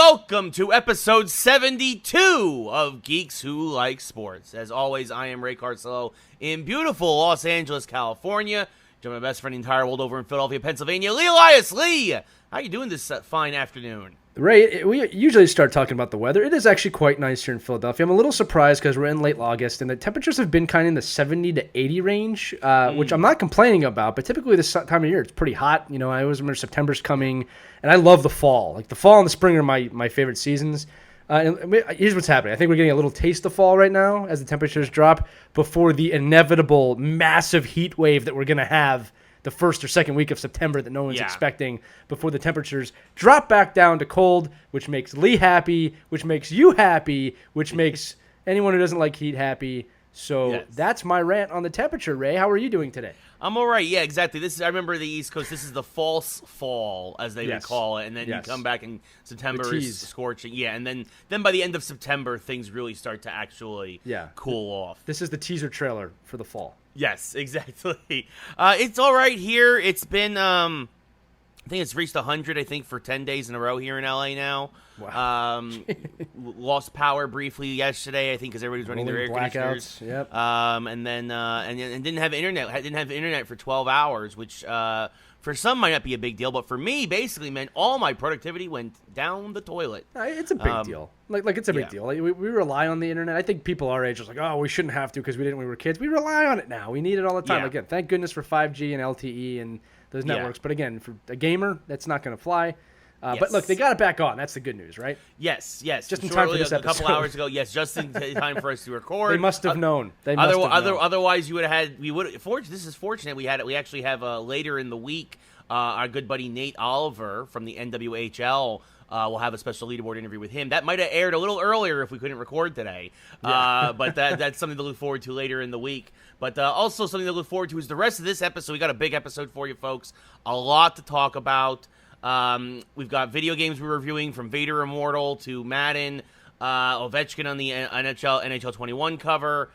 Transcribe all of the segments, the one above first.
welcome to episode 72 of Geeks Who Like Sports. As always, I am Ray Carcillo in beautiful Los Angeles, California. Join my best friend in the entire world over in Philadelphia, Pennsylvania, Lee Elias. Lee, how you doing this fine afternoon? Ray, we usually start talking about the weather. It is actually quite nice here in Philadelphia. I'm a little surprised because we're in late August, and the temperatures have been kind of in the 70 to 80 range, which I'm not complaining about, but typically this time of year, it's pretty hot. You know, I always remember September's coming, and I love the fall. Like, the fall and the spring are my favorite seasons. Here's what's happening. I think we're getting a little taste of fall right now as the temperatures drop before the inevitable massive heat wave that we're going to have the first or second week of September that no one's expecting, before the temperatures drop back down to cold, which makes Lee happy, which makes you happy, which makes anyone who doesn't like heat happy. So That's my rant on the temperature. Ray, how are you doing today? I'm all right. Yeah, exactly. I remember the East Coast. This is the false fall, as they would call it, and then you come back in September is scorching. Yeah, and then by the end of September, things really start to actually cool off. This is the teaser trailer for the fall. Yes, exactly. It's all right here. It's been, I think it's reached 100, I think, for 10 days in a row here in LA now. Wow. Lost power briefly yesterday, I think, because everybody was running their air conditioners. Yep. And then and didn't have internet. Didn't have internet for 12 hours, which for some might not be a big deal, but for me, basically meant all my productivity went down the toilet. It's a big deal. Like it's a big deal. Like, we rely on the internet. I think people our age are like, oh, we shouldn't have to because we didn't when we were kids. We rely on it now. We need it all the time. Again, thank goodness for 5G and LTE and those networks. But again, for a gamer, that's not going to fly. But look, they got it back on. That's the good news, right? Yes. Just in time for this episode. A couple hours ago. Yes, just in time for us to record. They must have known. Otherwise, you would have had. We would. This is fortunate. We actually have later in the week. Our good buddy Nate Oliver from the NWHL will have a special leaderboard interview with him. That might have aired a little earlier if we couldn't record today. But that's something to look forward to later in the week. But also something to look forward to is the rest of this episode. We got a big episode for you folks. A lot to talk about. We've got video games we're reviewing, from Vader Immortal to Madden, Ovechkin on the NHL 21 cover.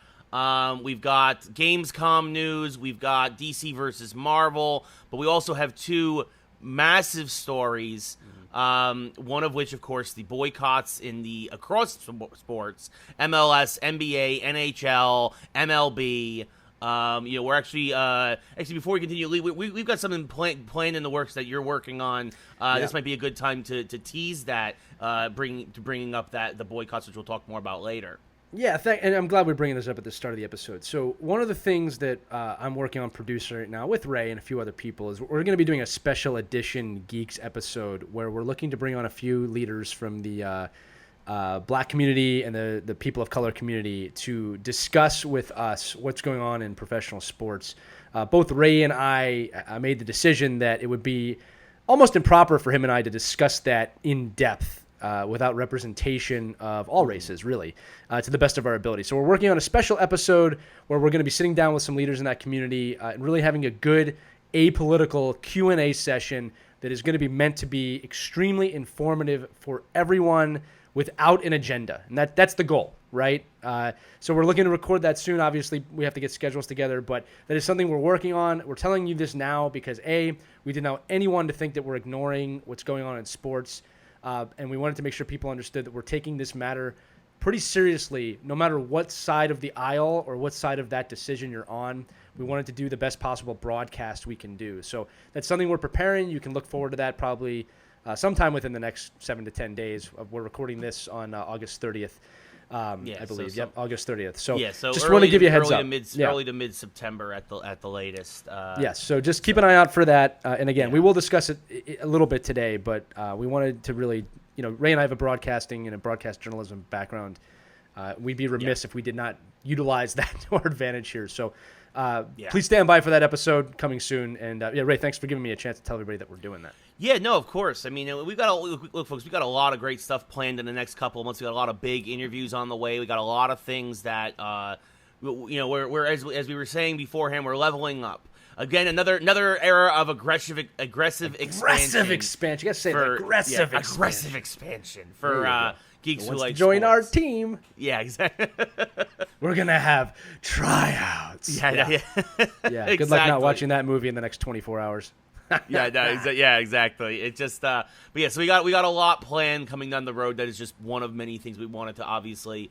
We've got Gamescom news. We've got DC versus Marvel. But we also have two massive stories, one of which, of course, the boycotts in the across sports, MLS, NBA, NHL, MLB. We're actually before we continue, Lee, we've got something planned in the works that you're working on. This might be a good time to tease that, bringing up the boycotts, which we'll talk more about later. Yeah, and I'm glad we're bringing this up at the start of the episode. So one of the things that I'm working on producing right now with Ray and a few other people is we're going to be doing a special edition Geeks episode where we're looking to bring on a few leaders from the Black community and the people of color community to discuss with us what's going on in professional sports. Both Ray and I made the decision that it would be almost improper for him and I to discuss that in depth without representation of all races, really, to the best of our ability. So we're working on a special episode where we're going to be sitting down with some leaders in that community and really having a good apolitical Q&A session that is going to be meant to be extremely informative for everyone without an agenda. And that's the goal, right? So we're looking to record that soon. Obviously, we have to get schedules together, but that is something we're working on. We're telling you this now because, A, we didn't want anyone to think that we're ignoring what's going on in sports. And we wanted to make sure people understood that we're taking this matter pretty seriously, no matter what side of the aisle or what side of that decision you're on. We wanted to do the best possible broadcast we can do. So that's something we're preparing. You can look forward to that probably sometime within the next 7 to 10 days. We're recording this on August 30th. I believe. August 30th. So just want to give you a heads up. Early to mid-September at the latest. So just keep an eye out for that. And again, we will discuss it a little bit today, but we wanted to really, Ray and I have a broadcasting and a broadcast journalism background. We'd be remiss if we did not utilize that to our advantage here. So please stand by for that episode coming soon. And Ray, thanks for giving me a chance to tell everybody that we're doing that. Yeah, no, of course. I mean, folks, we got a lot of great stuff planned in the next couple of months. We got a lot of big interviews on the way. We got a lot of things that, we're as we were saying beforehand, we're leveling up. Again, another era of aggressive expansion. Aggressive expansion. You got to say aggressive expansion for geeks who like join sports. Our team. Yeah, exactly. We're gonna have tryouts. Yeah. Good luck not watching that movie in the next 24 hours. Yeah, no, yeah, exactly. It just, but yeah, so we got a lot planned coming down the road. That is just one of many things we wanted to obviously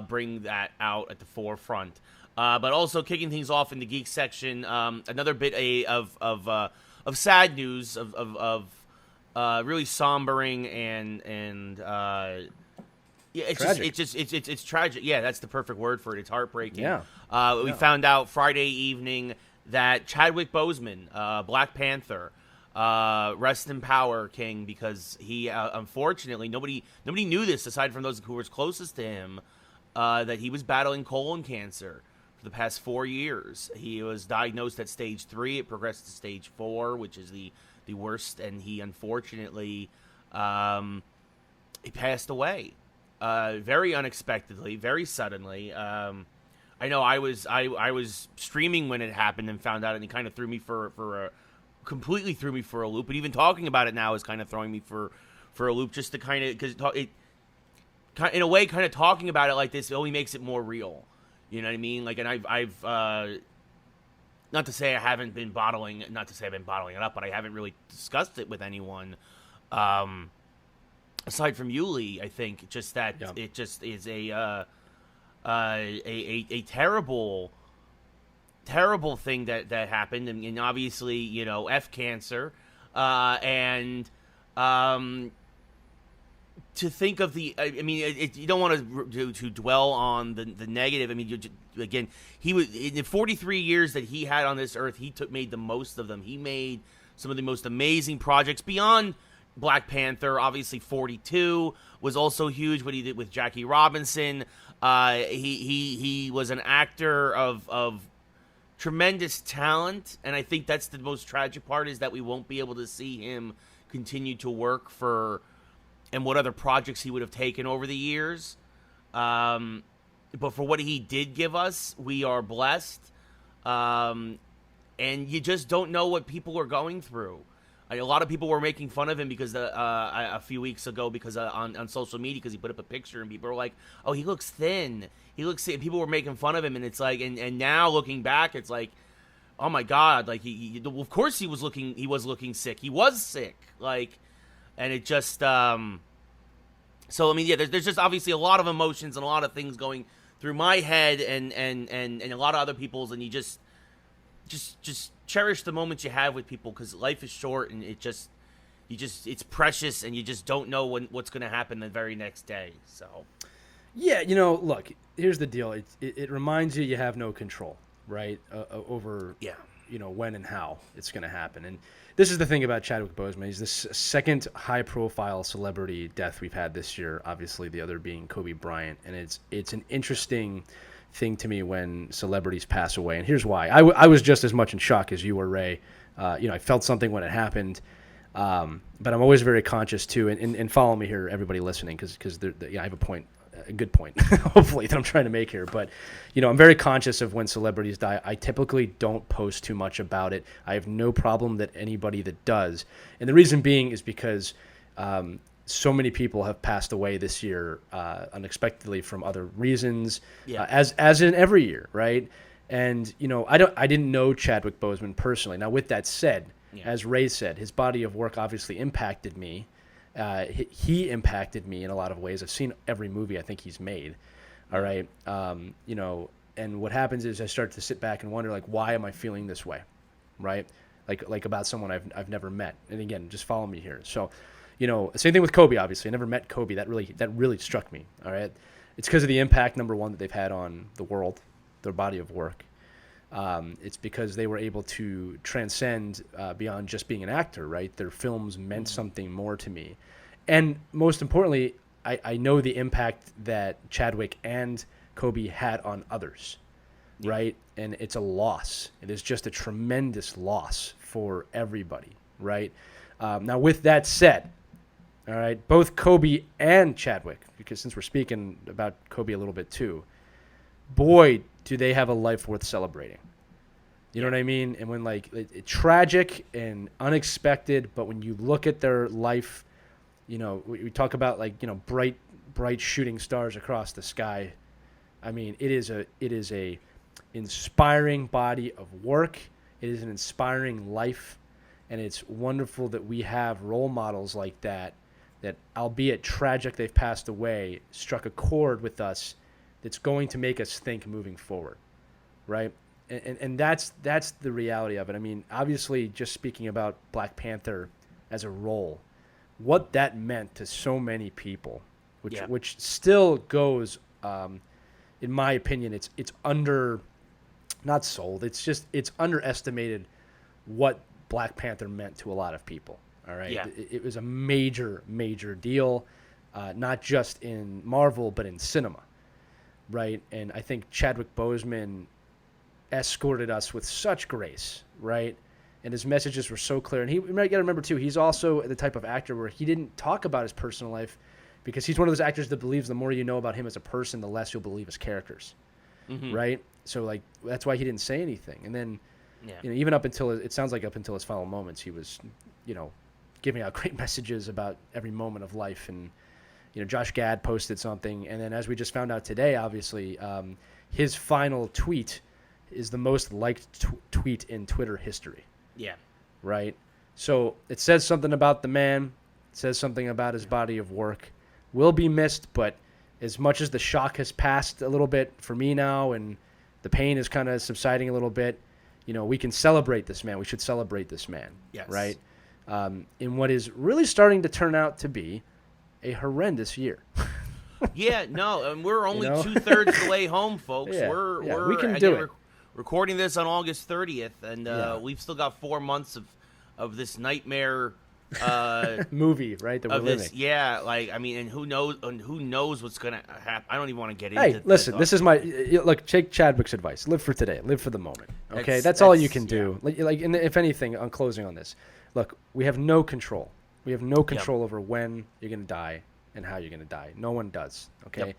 bring that out at the forefront. But also kicking things off in the geek section, another bit of sad news of really sombering and yeah, it's tragic. Yeah, that's the perfect word for it. It's heartbreaking. Yeah. We found out Friday evening that Chadwick Boseman, Black Panther, rest in power, King, because he unfortunately nobody knew this aside from those who were closest to him, that he was battling colon cancer for the past 4 years. He was diagnosed at stage 3. It progressed to stage 4, which is the worst, and he unfortunately he passed away. Very unexpectedly, very suddenly. I know I was streaming when it happened and found out, and it kind of completely threw me for a loop. But even talking about it now is kind of throwing me for a loop, just to kind of, because it in a way, kind of talking about it like this only makes it more real. You know what I mean? Like, and I've not to say I've been bottling it up, but I haven't really discussed it with anyone. Aside from Yuli, I think just that it just is a terrible thing that happened, and obviously, you know, cancer, and to think of the, I mean, you don't want to dwell on the negative. I mean, again, he was in the 43 years that he had on this earth. He made the most of them. He made some of the most amazing projects beyond Black Panther. Obviously 42 was also huge, what he did with Jackie Robinson. He was an actor of tremendous talent, and I think that's the most tragic part, is that we won't be able to see him continue to work for and what other projects he would have taken over the years. But for what he did give us, we are blessed. And you just don't know what people are going through. A lot of people were making fun of him because a few weeks ago, because on social media, because he put up a picture and people were like, "Oh, he looks thin. He looks thin." People were making fun of him, and it's like, and now looking back, it's like, oh my God, like of course he was looking sick. He was sick, like, and it just so I mean, yeah, there's just obviously a lot of emotions and a lot of things going through my head and a lot of other people's, and you just cherish the moments you have with people, because life is short, and it's precious, and you just don't know what's going to happen the very next day. So yeah, you know, look, here's the deal. It reminds you have no control, right, over you know, when and how it's going to happen. And this is the thing about Chadwick Boseman. He's the second high-profile celebrity death we've had this year, obviously the other being Kobe Bryant. And it's an interesting thing to me when celebrities pass away. And here's why. I was just as much in shock as you were, Ray. You know, I felt something when it happened. But I'm always very conscious, too. And follow me here, everybody listening, because I have a good point, hopefully, that I'm trying to make here. But, you know, I'm very conscious of when celebrities die. I typically don't post too much about it. I have no problem that anybody that does. And the reason being is because so many people have passed away this year unexpectedly from other reasons, as in every year, right? And, you know, I didn't know Chadwick Boseman personally. Now, with that said, as Ray said, his body of work obviously impacted me. He impacted me in a lot of ways. I've seen every movie I think he's made. All right. You know, and what happens is I start to sit back and wonder, like, why am I feeling this way? Right. Like about someone I've never met. And again, just follow me here. So, you know, same thing with Kobe, obviously. I never met Kobe. That really struck me. All right. It's because of the impact, number one, that they've had on the world, their body of work. It's because they were able to transcend beyond just being an actor, right? Their films meant something more to me. And most importantly, I know the impact that Chadwick and Kobe had on others, right? And it's a loss. It is just a tremendous loss for everybody, right? Now, with that said, all right, both Kobe and Chadwick, because since we're speaking about Kobe a little bit too, boy, do they have a life worth celebrating. You know what I mean? And when, like, it's tragic and unexpected, but when you look at their life, you know, we talk about, like, you know, bright shooting stars across the sky. I mean, it is a inspiring body of work. It is an inspiring life. And it's wonderful that we have role models like that, albeit tragic, they've passed away, struck a chord with us that's going to make us think moving forward, right? And that's the reality of it. I mean, obviously, just speaking about Black Panther as a role, what that meant to so many people, which still goes, in my opinion, it's under, not sold. It's underestimated what Black Panther meant to a lot of people. All right, it was a major deal, not just in Marvel but in cinema, right? And I think Chadwick Boseman escorted us with such grace, right? And his messages were so clear. And you got to remember too, he's also the type of actor where he didn't talk about his personal life, because he's one of those actors that believes the more you know about him as a person, the less you'll believe his characters, right? So like that's why he didn't say anything. And then, even up until it sounds like up until his final moments, he was, giving out great messages about every moment of life. And Josh Gad posted something, and then as we just found out today, obviously, his final tweet is the most liked tweet in Twitter history. Yeah. Right? So it says something about the man. It says something about his body of work. Will be missed, but as much as the shock has passed a little bit for me now and the pain is kind of subsiding a little bit, we can celebrate this man. We should celebrate this man. Yes. Right? In what is really starting to turn out to be a horrendous year. And we're only 2/3 the way home, folks. We can do it. Recording this on August 30th, and we've still got 4 months of this nightmare movie, right? That we're living. And who knows what's gonna happen? I don't even want to get into. Hey, listen, this is take Chadwick's advice. Live for today. Live for the moment. Okay, that's all you can do. And if anything, on closing on this, look, we have no control. We have no control over when you're gonna die and how you're gonna die. No one does. Okay,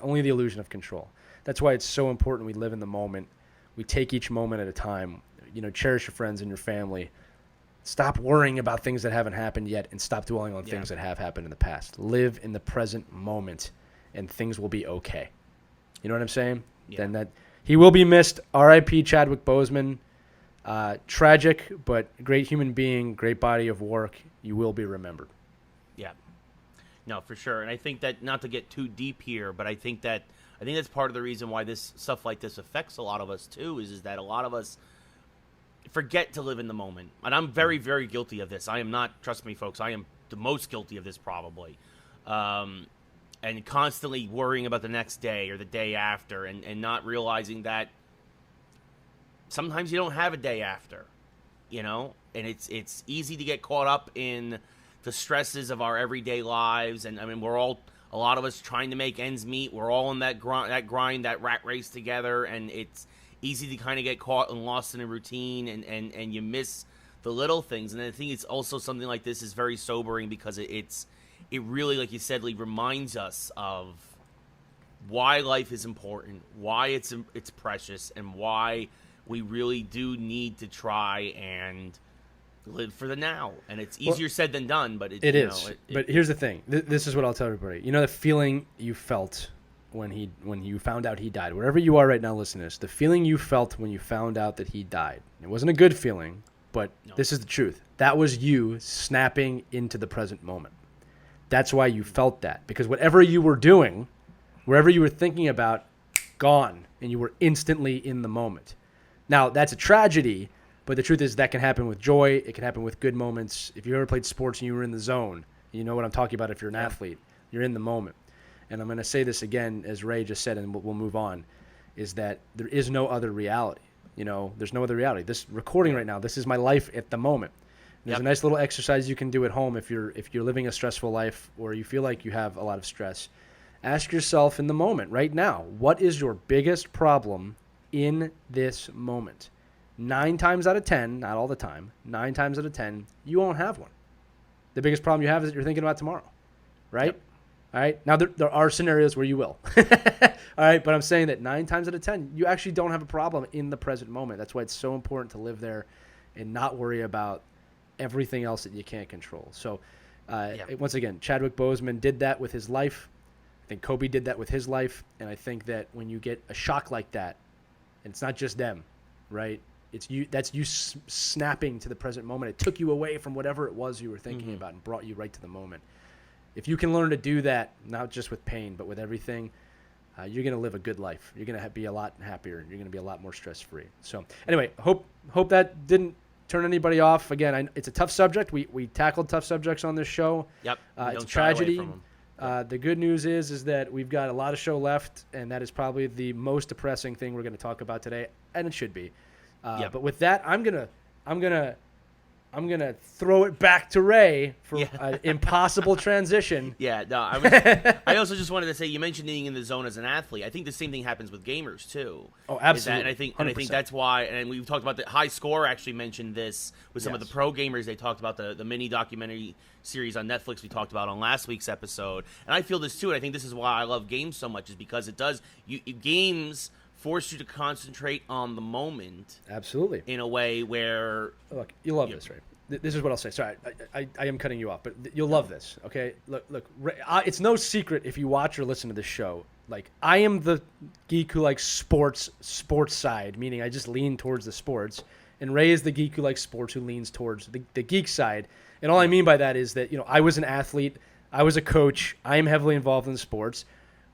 only the illusion of control. That's why it's so important we live in the moment. We take each moment at a time. Cherish your friends and your family. Stop worrying about things that haven't happened yet, and stop dwelling on things that have happened in the past. Live in the present moment, and things will be okay. You know what I'm saying? Then that he will be missed. R.I.P. Chadwick Boseman. Tragic, but great human being, great body of work. You will be remembered. Yeah. No, for sure. And I think that, not to get too deep here, but I think that's part of the reason why this stuff like this affects a lot of us too, is that a lot of us forget to live in the moment. And I'm very, very guilty of this. I am not, trust me, folks, I am the most guilty of this probably. And constantly worrying about the next day or the day after, and not realizing that sometimes you don't have a day after, and it's easy to get caught up in the stresses of our everyday lives. And I mean, a lot of us trying to make ends meet. We're all in that grind, that rat race together, and it's easy to kind of get caught and lost in a routine, and you miss the little things. And I think it's also something like this is very sobering, because it really, like you said, Lee, reminds us of why life is important, why it's precious, and why we really do need to try and live for the now. And it's easier said than done, but it is. But here's the thing. This is what I'll tell everybody. The feeling you felt when you found out he died, wherever you are right now listening to this, the feeling you felt when you found out that he died, it wasn't a good feeling, but this is the truth. That was you snapping into the present moment. That's why you felt that, because whatever you were doing, wherever you were thinking about, gone, and you were instantly in the moment. Now, that's a tragedy, but the truth is that can happen with joy. It can happen with good moments. If you ever played sports and you were in the zone, you know what I'm talking about. If you're an athlete, you're in the moment. And I'm going to say this again, as Ray just said, and we'll move on, is that there is no other reality. There's no other reality. This recording right now, this is my life at the moment. There's a nice little exercise you can do at home if you're living a stressful life, or you feel like you have a lot of stress. Ask yourself in the moment right now, what is your biggest problem in this moment? 9 times out of 10, not all the time, 9 times out of 10, you won't have one. The biggest problem you have is that you're thinking about tomorrow, right? Yep. All right. Now, there are scenarios where you will. All right. But I'm saying that 9 times out of 10, you actually don't have a problem in the present moment. That's why it's so important to live there and not worry about everything else that you can't control. So, once again, Chadwick Boseman did that with his life. I think Kobe did that with his life. And I think that when you get a shock like that, and it's not just them, right? It's you. That's you snapping to the present moment. It took you away from whatever it was you were thinking about and brought you right to the moment. If you can learn to do that, not just with pain, but with everything, you're going to live a good life. You're going to be a lot happier. You're going to be a lot more stress-free. So anyway, hope that didn't turn anybody off. Again, it's a tough subject. We tackled tough subjects on this show. Yep. It's a tragedy. The good news is that we've got a lot of show left, and that is probably the most depressing thing we're going to talk about today, and it should be. But with that, I'm gonna throw it back to Ray for an impossible transition. Yeah, no, I also just wanted to say, you mentioned being in the zone as an athlete. I think the same thing happens with gamers too. Oh, absolutely. And I think that's why. And we've talked about the High Score actually mentioned this with some of the pro gamers. They talked about the mini documentary series on Netflix we talked about on last week's episode. And I feel this too. And I think this is why I love games so much, is because it does games force you to concentrate on the moment. Absolutely. In a way where... Look, you love this, right? This is what I'll say. Sorry, I am cutting you off, but you'll love this, okay? Look, it's no secret if you watch or listen to this show. Like, I am the geek who likes sports side, meaning I just lean towards the sports, and Ray is the geek who likes sports, who leans towards the geek side. And all I mean by that is that, I was an athlete, I was a coach, I am heavily involved in sports.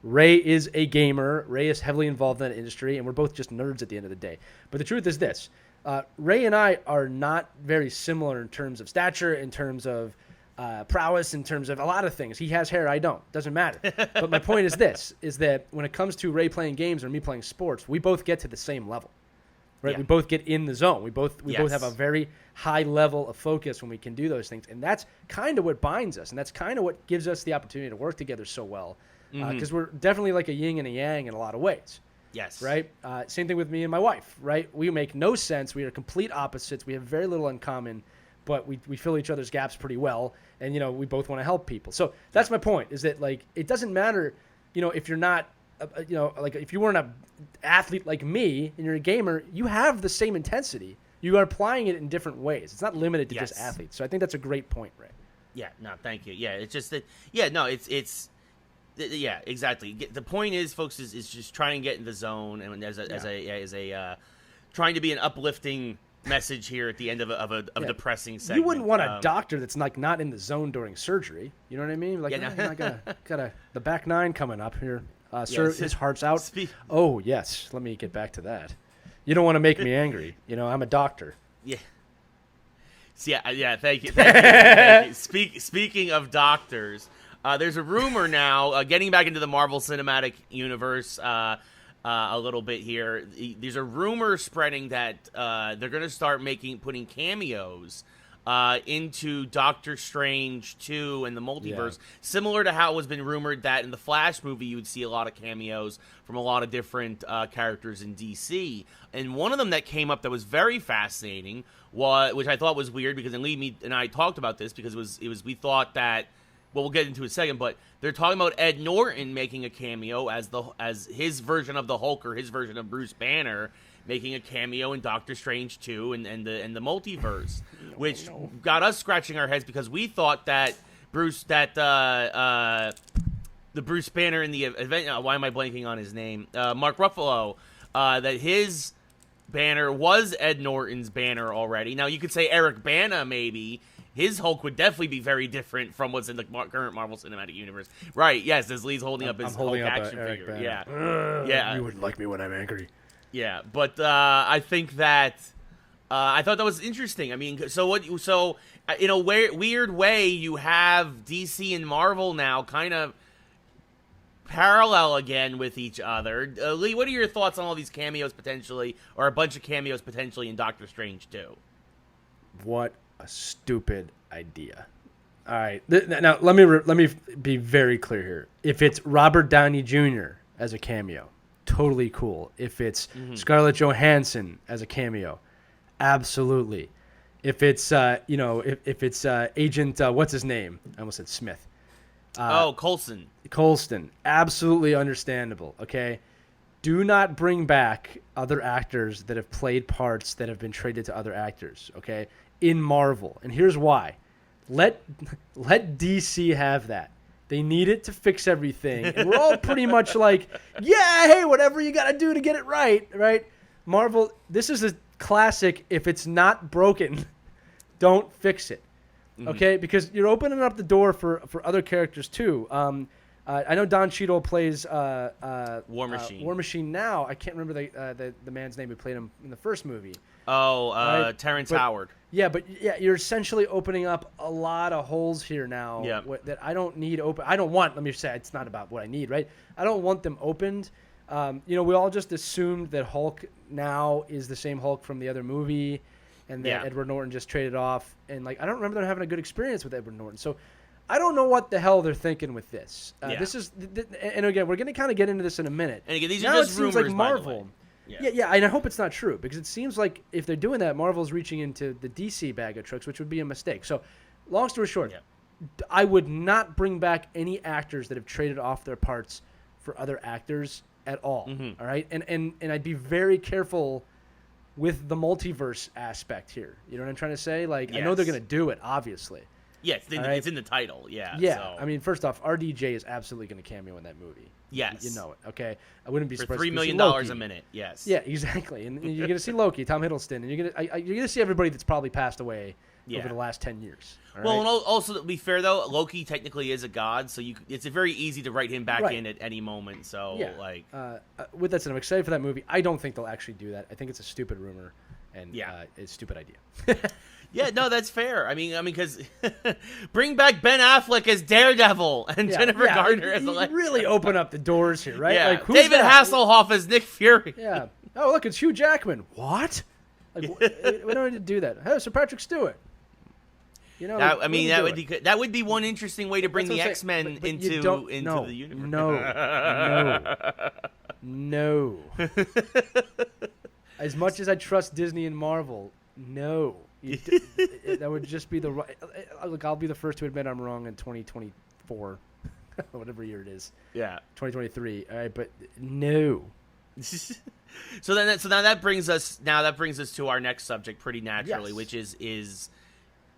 Ray is a gamer. Ray is heavily involved in that industry, and we're both just nerds at the end of the day. But the truth is this. Ray and I are not very similar in terms of stature, in terms of prowess, in terms of a lot of things. He has hair, I don't. Doesn't matter. But my point is this, is that when it comes to Ray playing games or me playing sports, we both get to the same level. Right? Yeah. We both get in the zone. We both have a very high level of focus when we can do those things. And that's kind of what binds us, and that's kind of what gives us the opportunity to work together so well. Because we're definitely like a yin and a yang in a lot of ways. Yes. Right? Same thing with me and my wife, right? We make no sense. We are complete opposites. We have very little in common, but we fill each other's gaps pretty well. And, we both want to help people. So that's my point, is that, like, it doesn't matter, if you're not, like, if you weren't an athlete like me and you're a gamer, you have the same intensity. You are applying it in different ways. It's not limited to just athletes. So I think that's a great point, Ray. Yeah, no, thank you. Yeah, it's just that, yeah, exactly. The point is, folks, is just trying to get in the zone, and as a trying to be an uplifting message here at the end of a depressing segment. You wouldn't want a doctor that's like not in the zone during surgery. You know what I mean? Like, I got the back nine coming up here. Sir, his heart's out. Oh yes, let me get back to that. You don't want to make me angry. I'm a doctor. Yeah. Yeah. Thank you. Thank you. Speaking of doctors. There's a rumor now, getting back into the Marvel Cinematic Universe a little bit here. There's a rumor spreading that they're going to start putting cameos into Doctor Strange 2 and the Multiverse, similar to how it was been rumored that in the Flash movie you would see a lot of cameos from a lot of different characters in DC. And one of them that came up that was very fascinating, which I thought was weird, because Lee and I talked about this, because we thought that. Well, we'll get into it in a second, but they're talking about Ed Norton making a cameo as his version of the Hulk, or his version of Bruce Banner, making a cameo in Doctor Strange 2 and the Multiverse, which got us scratching our heads, because we thought that the Bruce Banner in the event, why am I blanking on his name? Mark Ruffalo, that his banner was Ed Norton's banner already. Now, you could say Eric Bana, maybe. His Hulk would definitely be very different from what's in the current Marvel Cinematic Universe. Right, yes, as Lee's holding up his Hulk action figure. Yeah. You wouldn't like me when I'm angry. Yeah, but I think that I thought that was interesting. I mean, so in a weird way, you have DC and Marvel now kind of parallel again with each other. Lee, what are your thoughts on all these cameos potentially, or a bunch of cameos potentially in Doctor Strange 2? What a stupid idea. All right. Now, let me be very clear here. If it's Robert Downey Jr. as a cameo, totally cool. If it's Scarlett Johansson as a cameo, absolutely. If it's if it's Agent what's his name? I almost said Smith. Coulson, absolutely understandable. Okay. Do not bring back other actors that have played parts that have been traded to other actors, okay, in Marvel. And here's why. Let DC have that. They need it to fix everything. And we're all pretty much like, yeah, hey, whatever you got to do to get it right, right? Marvel, this is a classic. If it's not broken, don't fix it. Okay, because you're opening up the door for other characters too. I know Don Cheadle plays War Machine. War Machine now. I can't remember the man's name who played him in the first movie. Oh, right? Terrence Howard. Yeah, but you're essentially opening up a lot of holes here now that I don't need open. I don't want. Let me say, it's not about what I need, right? I don't want them opened. We all just assumed that Hulk now is the same Hulk from the other movie, and that Edward Norton just traded off. And I don't remember them having a good experience with Edward Norton. So I don't know what the hell they're thinking with this. This is, and again, we're going to kind of get into this in a minute. And again, these now are just rumors, like Marvel. by the way. Yeah, and I hope it's not true, because it seems like if they're doing that, Marvel's reaching into the DC bag of tricks, which would be a mistake. So, long story short, I would not bring back any actors that have traded off their parts for other actors at all. All right, and I'd be very careful with the multiverse aspect here. You know what I'm trying to say? I know they're going to do it, obviously. Yes, it's in the title. Yeah. So. I mean, first off, RDJ is absolutely going to cameo in that movie. Yes. You know it, okay? I wouldn't be surprised. For $3 million a minute, yes. Yeah, exactly. And you're going to see Loki, Tom Hiddleston, and you're going to see everybody that's probably passed away over the last 10 years. Well, and also, to be fair, though, Loki technically is a god, so it's very easy to write him back in at any moment. So, with that said, I'm excited for that movie. I don't think they'll actually do that. I think it's a stupid rumor, and it's a stupid idea. Yeah, no, that's fair. I mean, because bring back Ben Affleck as Daredevil and Jennifer Garner as Electra. Really open up the doors here, right? Yeah. David Hasselhoff as Nick Fury. Yeah. Oh, look, it's Hugh Jackman. What? We don't need to do that. Hey, Sir Patrick Stewart. You know, that would be one interesting way to bring the X-Men into the universe. No. As much as I trust Disney and Marvel, no. That would just be the right. Look, I'll be the first to admit I'm wrong in 2024, whatever year it is. Yeah, 2023. All right, but no. So now that brings us to our next subject pretty naturally, which is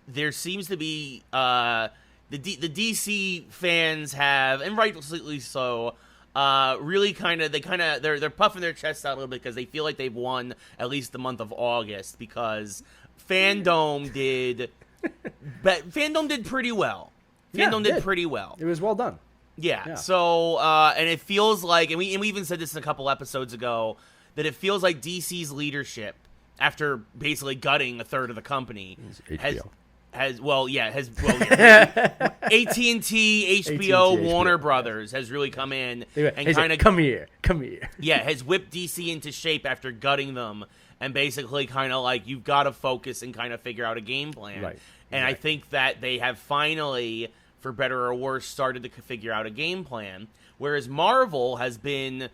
there seems to be the DC fans have, and rightfully so, really they're puffing their chests out a little bit because they feel like they've won at least the month of August, because Fandom did pretty well. Fandom did pretty well. It was well done. Yeah. So, and it feels like, and we even said this a couple episodes ago, that it feels like DC's leadership, after basically gutting a third of the company, AT&T, HBO, Warner Brothers has really come in and kind of come here. Yeah, has whipped DC into shape after gutting them. And basically kind of like, you've got to focus and kind of figure out a game plan. Right. And I think that they have finally, for better or worse, started to figure out a game plan. Whereas Marvel has been,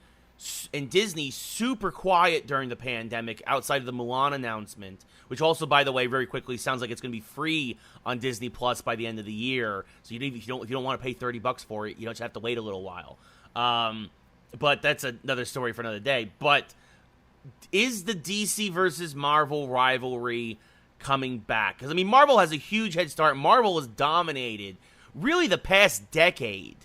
and Disney, super quiet during the pandemic outside of the Mulan announcement, which also, by the way, very quickly sounds like it's going to be free on Disney Plus by the end of the year. So if you don't want to pay $30 for it, you just have to wait a little while. But that's another story for another day. But is the DC versus Marvel rivalry coming back? Because, I mean, Marvel has a huge head start. Marvel has dominated really the past decade.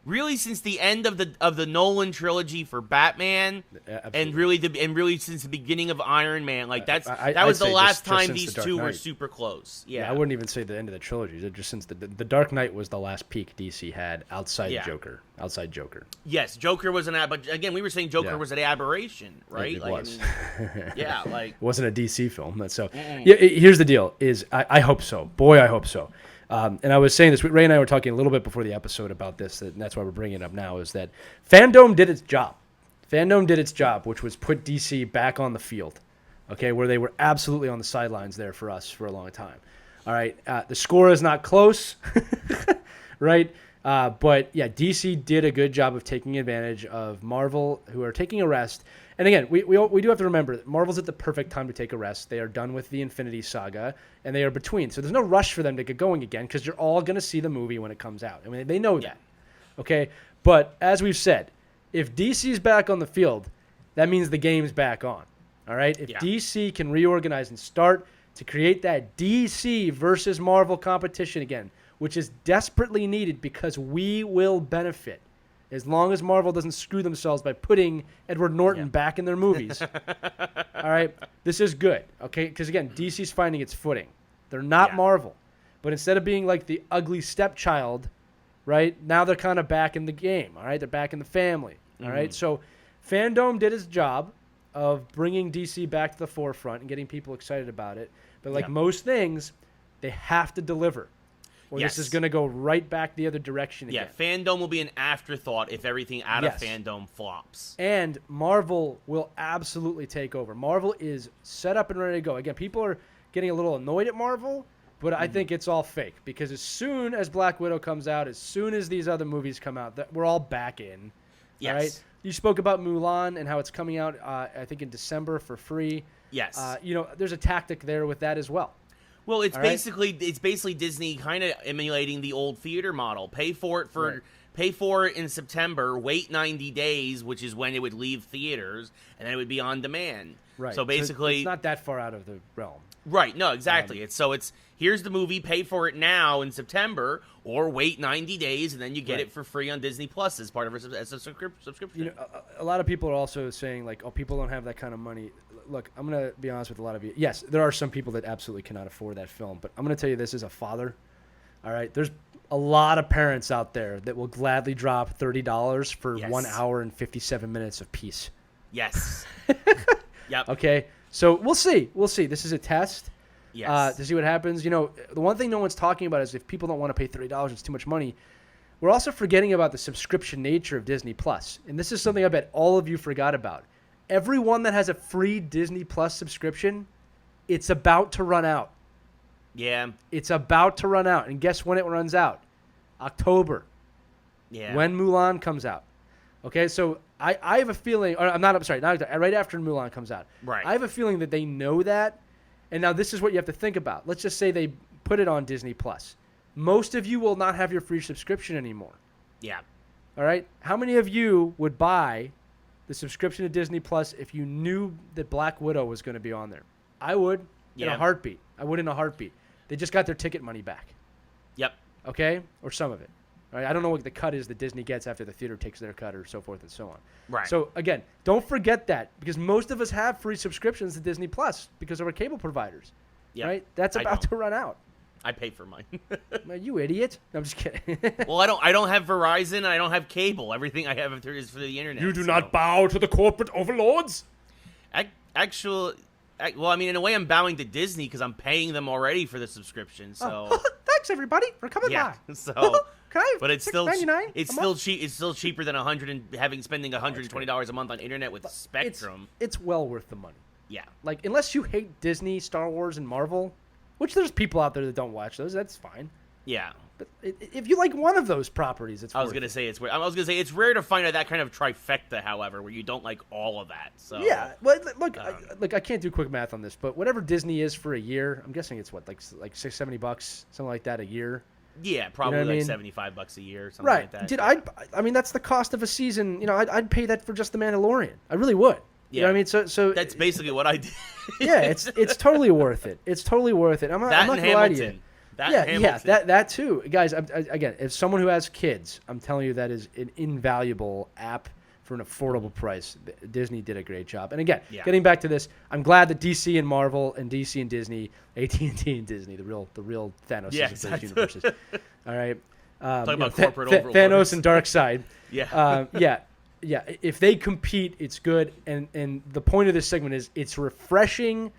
Really since the end of the Nolan trilogy for Batman, and really since the beginning of Iron Man. Like, that was the last time these two were super close. Yeah, I wouldn't even say the end of the trilogy. Just since the Dark Knight was the last peak DC had outside Joker. Outside Joker. Yes, Joker was but again, we were saying Joker was an aberration, right? It was. I mean, it wasn't a DC film. So here's the deal: is I hope so. Boy, I hope so. And I was saying this, Ray and I were talking a little bit before the episode about this, and that's why we're bringing it up now, is that Fandom did its job. Fandom did its job, which was put DC back on the field, okay, where they were absolutely on the sidelines there for us for a long time. All right, the score is not close, right? But, yeah, DC did a good job of taking advantage of Marvel, who are taking a rest. And again, we do have to remember that Marvel's at the perfect time to take a rest. They are done with the Infinity Saga, and they are between. So there's no rush for them to get going again, because you're all going to see the movie when it comes out. I mean, they know that. Okay? But as we've said, if DC's back on the field, that means the game's back on. All right? If DC can reorganize and start to create that DC versus Marvel competition again, which is desperately needed because we will benefit. As long as Marvel doesn't screw themselves by putting Edward Norton back in their movies. All right, this is good. Okay, because again, DC's finding its footing. They're not Marvel, but instead of being like the ugly stepchild, right now they're kind of back in the game. All right, they're back in the family. All right, so Fandom did its job of bringing DC back to the forefront and getting people excited about it. But like most things, they have to deliver, or this is going to go right back the other direction again. Yeah, Fandom will be an afterthought if everything out of Fandom flops. And Marvel will absolutely take over. Marvel is set up and ready to go. Again, people are getting a little annoyed at Marvel, but I think it's all fake because as soon as Black Widow comes out, as soon as these other movies come out, we're all back in. Yes. All right? You spoke about Mulan and how it's coming out, I think, in December for free. Yes. There's a tactic there with that as well. Well, it's basically Disney kind of emulating the old theater model. Pay for it in September, wait 90 days, which is when it would leave theaters, and then it would be on demand. Right. So basically, it's not that far out of the realm. Right. No, exactly. It's here's the movie, pay for it now in September, or wait 90 days, and then you get it for free on Disney Plus as part of a subscription. A lot of people are also saying, like, oh, people don't have that kind of money. Look, I'm going to be honest with a lot of you. Yes, there are some people that absolutely cannot afford that film, but I'm going to tell you this as a father. All right, there's a lot of parents out there that will gladly drop $30 for 1 hour and 57 minutes of peace. Yes. Yep. Okay, so we'll see. This is a test. Yes. To see what happens. The one thing no one's talking about is if people don't want to pay $30, it's too much money. We're also forgetting about the subscription nature of Disney Plus, and this is something I bet all of you forgot about. Everyone that has a free Disney Plus subscription, it's about to run out. Yeah. It's about to run out, and guess when it runs out? October. Yeah. When Mulan comes out. Okay, so I have a feeling, or right after Mulan comes out. Right. I have a feeling that they know that, and now this is what you have to think about. Let's just say they put it on Disney Plus. Most of you will not have your free subscription anymore. Yeah. All right? How many of you would buy the subscription to Disney Plus if you knew that Black Widow was going to be on there? I would in a heartbeat. They just got their ticket money back. Yep. Okay? Or some of it. All right? I don't know what the cut is that Disney gets after the theater takes their cut or so forth and so on. Right. So, again, don't forget that because most of us have free subscriptions to Disney Plus because of our cable providers. Yep. Right? That's about to run out. I pay for mine. You idiot. No, I'm just kidding. Well, I don't have Verizon. I don't have cable. Everything I have is for the internet. You do not bow to the corporate overlords? Well, I mean, in a way, I'm bowing to Disney because I'm paying them already for the subscription. So thanks, everybody, for coming by. So, can I have but it's still $6.99 it's still cheap. It's still cheaper than spending $120 a month on internet with Spectrum. It's well worth the money. Yeah. Like, unless you hate Disney, Star Wars, and Marvel, which there's people out there that don't watch those. That's fine. Yeah. But if you like one of those properties, it's. I was gonna say it's rare to find out that kind of trifecta, however, where you don't like all of that. So yeah, well, look, I can't do quick math on this, but whatever Disney is for a year, I'm guessing it's what, like $70, something like that a year. Yeah, probably like $75 a year, something right. like that. Dude, I mean, that's the cost of a season. I'd pay that for just The Mandalorian. I really would. Yeah. You know what I mean? So that's basically what I did. Yeah, it's totally worth it. It's totally worth it. I'm not gonna lie to you. That too, guys. Again, as someone who has kids, I'm telling you that is an invaluable app for an affordable price. Disney did a great job. And again, getting back to this, I'm glad that DC and Marvel and DC and Disney, AT&T and Disney, the real Thanos of those universes. All right, talking about corporate overlords. Thanos and Darkseid. Yeah. Yeah. If they compete, it's good. And the point of this segment is it's refreshing,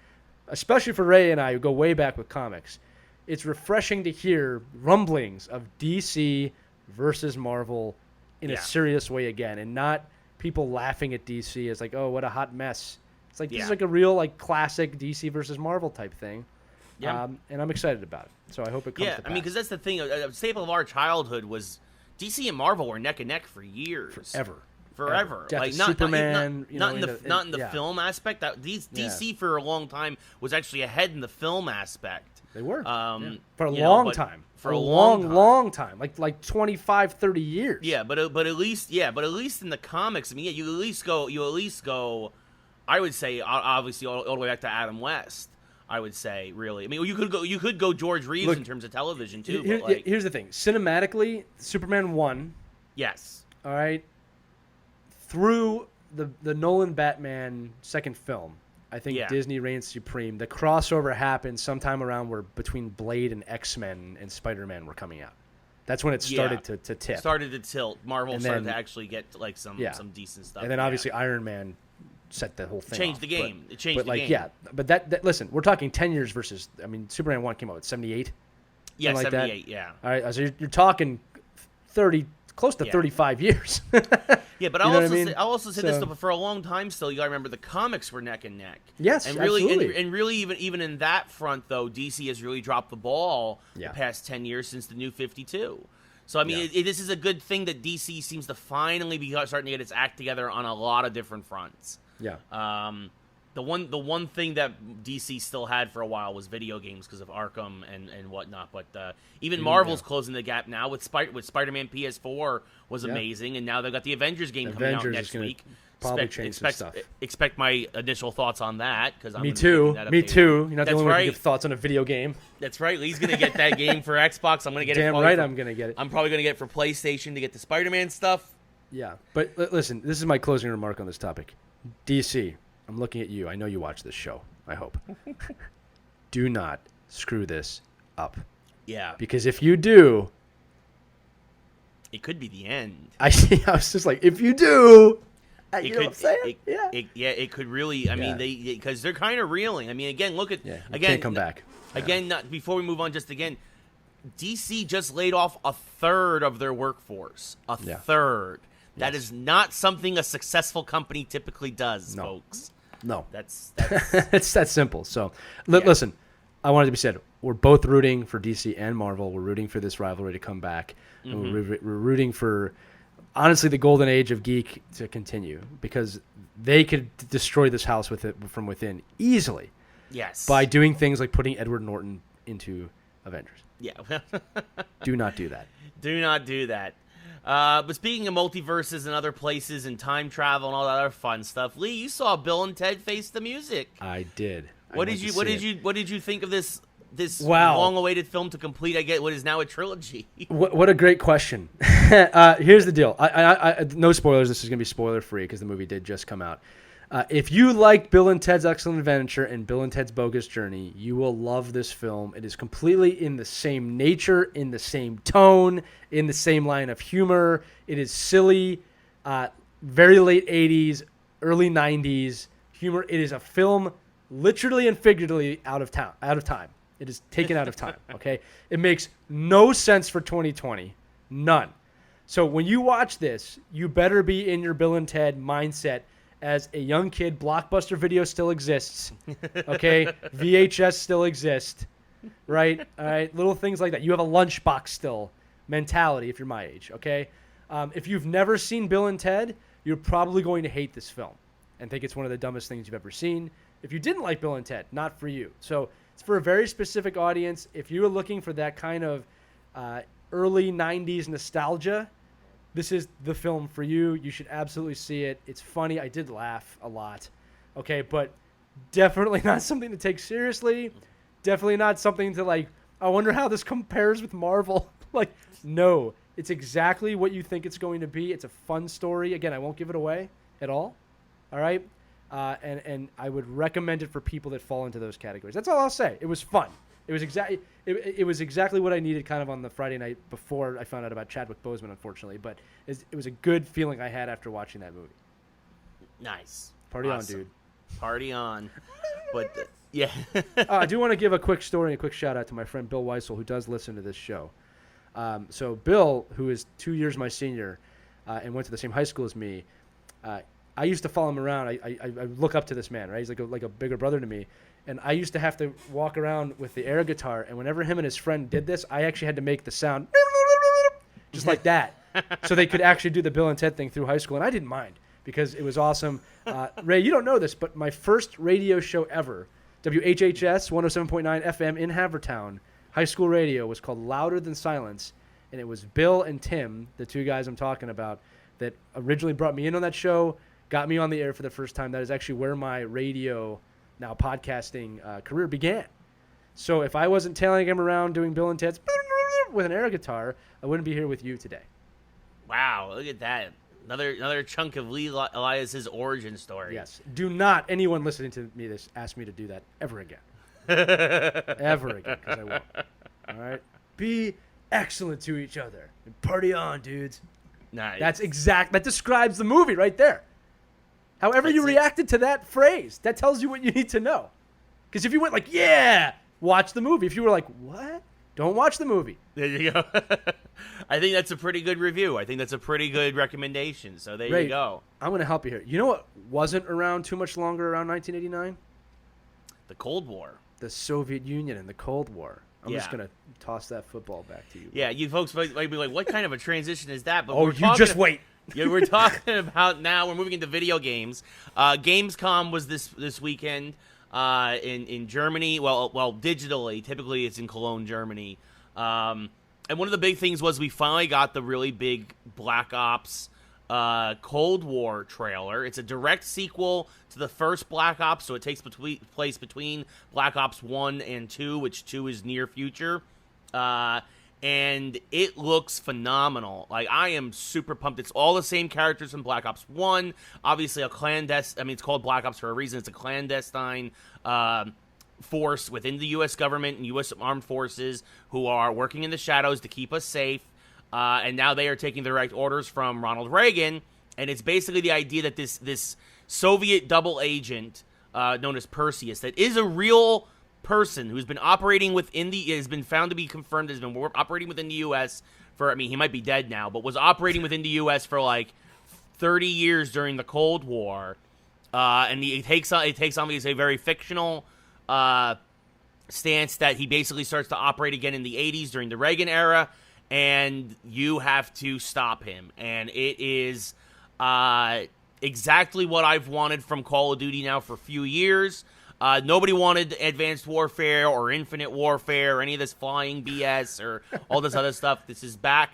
especially for Ray and I, who go way back with comics. It's refreshing to hear rumblings of DC versus Marvel in a serious way again, and not people laughing at DC as like, oh, what a hot mess. It's like this is like a real like classic DC versus Marvel type thing. Yeah. And I'm excited about it. So I hope it comes to pass. I mean, because that's the thing. A staple of our childhood was DC and Marvel were neck and neck for years. Forever. Like Superman, not in the film aspect. DC for a long time was actually ahead in the film aspect. They were for a long time. For a long time, like 25, 30 years. Yeah, but at least in the comics, I mean, you at least go. I would say obviously all the way back to Adam West. I would say really. I mean, you could go George Reeves in terms of television too. Here's the thing: cinematically, Superman 1. Yes. All right. Through the Nolan Batman second film, I think Disney reigns supreme. The crossover happened sometime around where between Blade and X-Men and Spider-Man were coming out. That's when it started to tip. Started to tilt. Marvel started to actually get like some decent stuff. And then obviously Iron Man set the whole thing changed off. the game. But, it changed the game. Yeah, but that listen, we're talking 10 years versus, I mean, Superman 1 came out at 78? Yeah, like 78, that. yeah. All right, so you're talking 30, close to 35 years. Yeah, but I'll also say this, though, but for a long time still, you got to remember the comics were neck and neck. Yes, and really, absolutely. And really, even in that front, though, DC has really dropped the ball the past 10 years since the New 52. So, I mean, this is a good thing that DC seems to finally be starting to get its act together on a lot of different fronts. Yeah. The one thing that DC still had for a while was video games because of Arkham and whatnot. But even Marvel's closing the gap now with Spider-Man PS4 was amazing, and now they've got the Avengers game coming out next week. Probably change some stuff. Expect my initial thoughts on that because Me too. You're not the only one who gives thoughts on a video game. That's right. Lee's gonna get that game for Xbox. I'm gonna get it. Damn right, I'm gonna get it. I'm probably gonna get it for PlayStation to get the Spider-Man stuff. Yeah, but listen, this is my closing remark on this topic. DC, I'm looking at you. I know you watch this show. I hope. Do not screw this up. Yeah. Because if you do, it could be the end. I was just like, if you do. You know what I'm saying? It could really. I mean, because they're kind of reeling. I mean, again, look at again. Can't come back. Again, before we move on, just again, DC just laid off a third of their workforce. A third. That is not something a successful company typically does, folks. No, that's it's that simple. So, listen, I wanted to be said. We're both rooting for DC and Marvel. We're rooting for this rivalry to come back. Mm-hmm. We're rooting for. Honestly, the golden age of geek to continue because they could destroy this house with it from within easily. Yes. By doing things like putting Edward Norton into Avengers. Yeah. Do not do that. Do not do that. But speaking of multiverses and other places and time travel and all that other fun stuff, Lee, you saw Bill and Ted Face the Music. I did. What did you think of this long-awaited film to complete? I get what is now a trilogy. What a great question. Here's the deal. I no spoilers. This is gonna be spoiler-free because the movie did just come out. If you like Bill and Ted's Excellent Adventure and Bill and Ted's Bogus Journey, you will love this film. It is completely in the same nature, in the same tone, in the same line of humor. It is silly, very late 80s, early 90s humor. It is a film literally and figuratively out of time. It is taken out of time, okay? It makes no sense for 2020. None. So when you watch this, you better be in your Bill and Ted mindset as a young kid. Blockbuster Video still exists, okay? VHS still exists, right? All right, little things like that. You have a lunchbox still mentality if you're my age, okay? If you've never seen Bill and Ted, you're probably going to hate this film and think it's one of the dumbest things you've ever seen. If you didn't like Bill and Ted, not for you. So it's for a very specific audience. If you're looking for that kind of early 90s nostalgia, this is the film for you. You should absolutely see it. It's funny. I did laugh a lot. Okay, but definitely not something to take seriously. Definitely not something to like, I wonder how this compares with Marvel. Like, no. It's exactly what you think it's going to be. It's a fun story. Again, I won't give it away at all. All right? And I would recommend it for people that fall into those categories. That's all I'll say. It was fun. It was exactly what I needed kind of on the Friday night before I found out about Chadwick Boseman, unfortunately. But it was a good feeling I had after watching that movie. Nice. Party on, dude. Party on. But, yeah. I do want to give a quick story and a quick shout-out to my friend Bill Weissel, who does listen to this show. So Bill, who is 2 years my senior and went to the same high school as me, I used to follow him around. I look up to this man, right? He's like a bigger brother to me. And I used to have to walk around with the air guitar. And whenever him and his friend did this, I actually had to make the sound just like that. So they could actually do the Bill and Ted thing through high school. And I didn't mind because it was awesome. Ray, you don't know this, but my first radio show ever, WHHS 107.9 FM in Havertown, high school radio, was called Louder Than Silence. And it was Bill and Tim, the two guys I'm talking about, that originally brought me in on that show, got me on the air for the first time. That is actually where my radio, now podcasting, career began. So if I wasn't tailing him around doing Bill and Ted's with an air guitar, I wouldn't be here with you today. Wow, look at that. Another chunk of Lee Elias's origin story. Yes. Do not anyone listening to me ask me to do that ever again. Ever again, because I won't. All right. Be excellent to each other and party on, dudes. Nice. That describes the movie right there. However you reacted to that phrase, that tells you what you need to know. Because if you went like, yeah, watch the movie. If you were like, what? Don't watch the movie. There you go. I think that's a pretty good review. I think that's a pretty good recommendation. So there you go. I'm going to help you here. You know what wasn't around too much longer around 1989? The Cold War. The Soviet Union and the Cold War. I'm just going to toss that football back to you. Yeah, you folks might be like, what kind of a transition is that? But just wait. Yeah, we're talking about now. We're moving into video games. Gamescom was this weekend in Germany. Well, digitally. Typically, it's in Cologne, Germany. And one of the big things was we finally got the really big Black Ops Cold War trailer. It's a direct sequel to the first Black Ops, so it takes place between Black Ops 1 and 2, which 2 is near future. And it looks phenomenal. Like, I am super pumped. It's all the same characters from Black Ops 1. Obviously, it's called Black Ops for a reason. It's a clandestine force within the U.S. government and U.S. armed forces who are working in the shadows to keep us safe. And now they are taking direct orders from Ronald Reagan. And it's basically the idea that this Soviet double agent known as Perseus, that is a real person who's been operating has been found to be confirmed, has been operating within the U.S. for, he might be dead now, but was operating within the U.S. for like 30 years during the Cold War. And it takes on a very fictional stance that he basically starts to operate again in the 80s during the Reagan era, and you have to stop him. And it is exactly what I've wanted from Call of Duty now for a few years. Nobody wanted Advanced Warfare or Infinite Warfare or any of this flying BS or all this other stuff. This is back.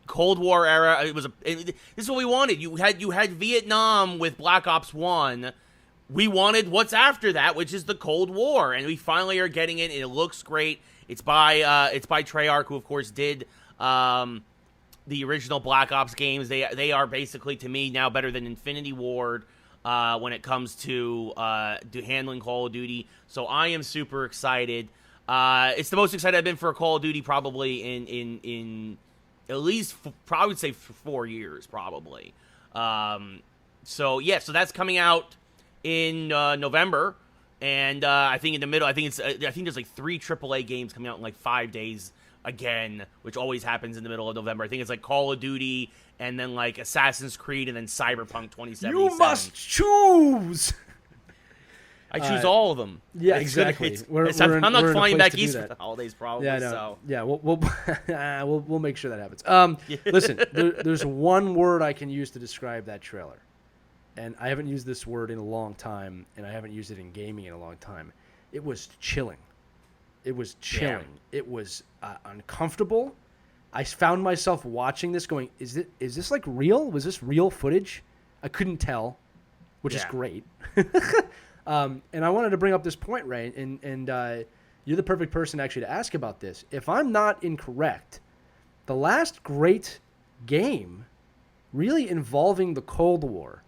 Cold War era. This is what we wanted. You had Vietnam with Black Ops 1. We wanted what's after that, which is the Cold War, and we finally are getting it. And it looks great. It's by Treyarch, who of course did the original Black Ops games. They are basically, to me, now better than Infinity Ward when it comes to handling Call of Duty. So I am super excited. It's the most excited I've been for a Call of Duty probably in at least probably would say for 4 years probably. So that's coming out in November, and I think in the middle, I think there's like 3 AAA games coming out in like 5 days again, which always happens in the middle of November. I think it's like Call of Duty, and then like Assassin's Creed, and then Cyberpunk 2077. You must choose. I choose all of them. Yeah, exactly. I'm not flying back east for the holidays, probably. Yeah, so. Yeah, we'll make sure that happens. Listen, there's one word I can use to describe that trailer, and I haven't used this word in a long time, and I haven't used it in gaming in a long time. It was chilling. It was chilling. Yeah. It was uncomfortable. I found myself watching this going, is this like real? Was this real footage? I couldn't tell, which is great. And I wanted to bring up this point, Ray, and you're the perfect person actually to ask about this. If I'm not incorrect, the last great game really involving the Cold War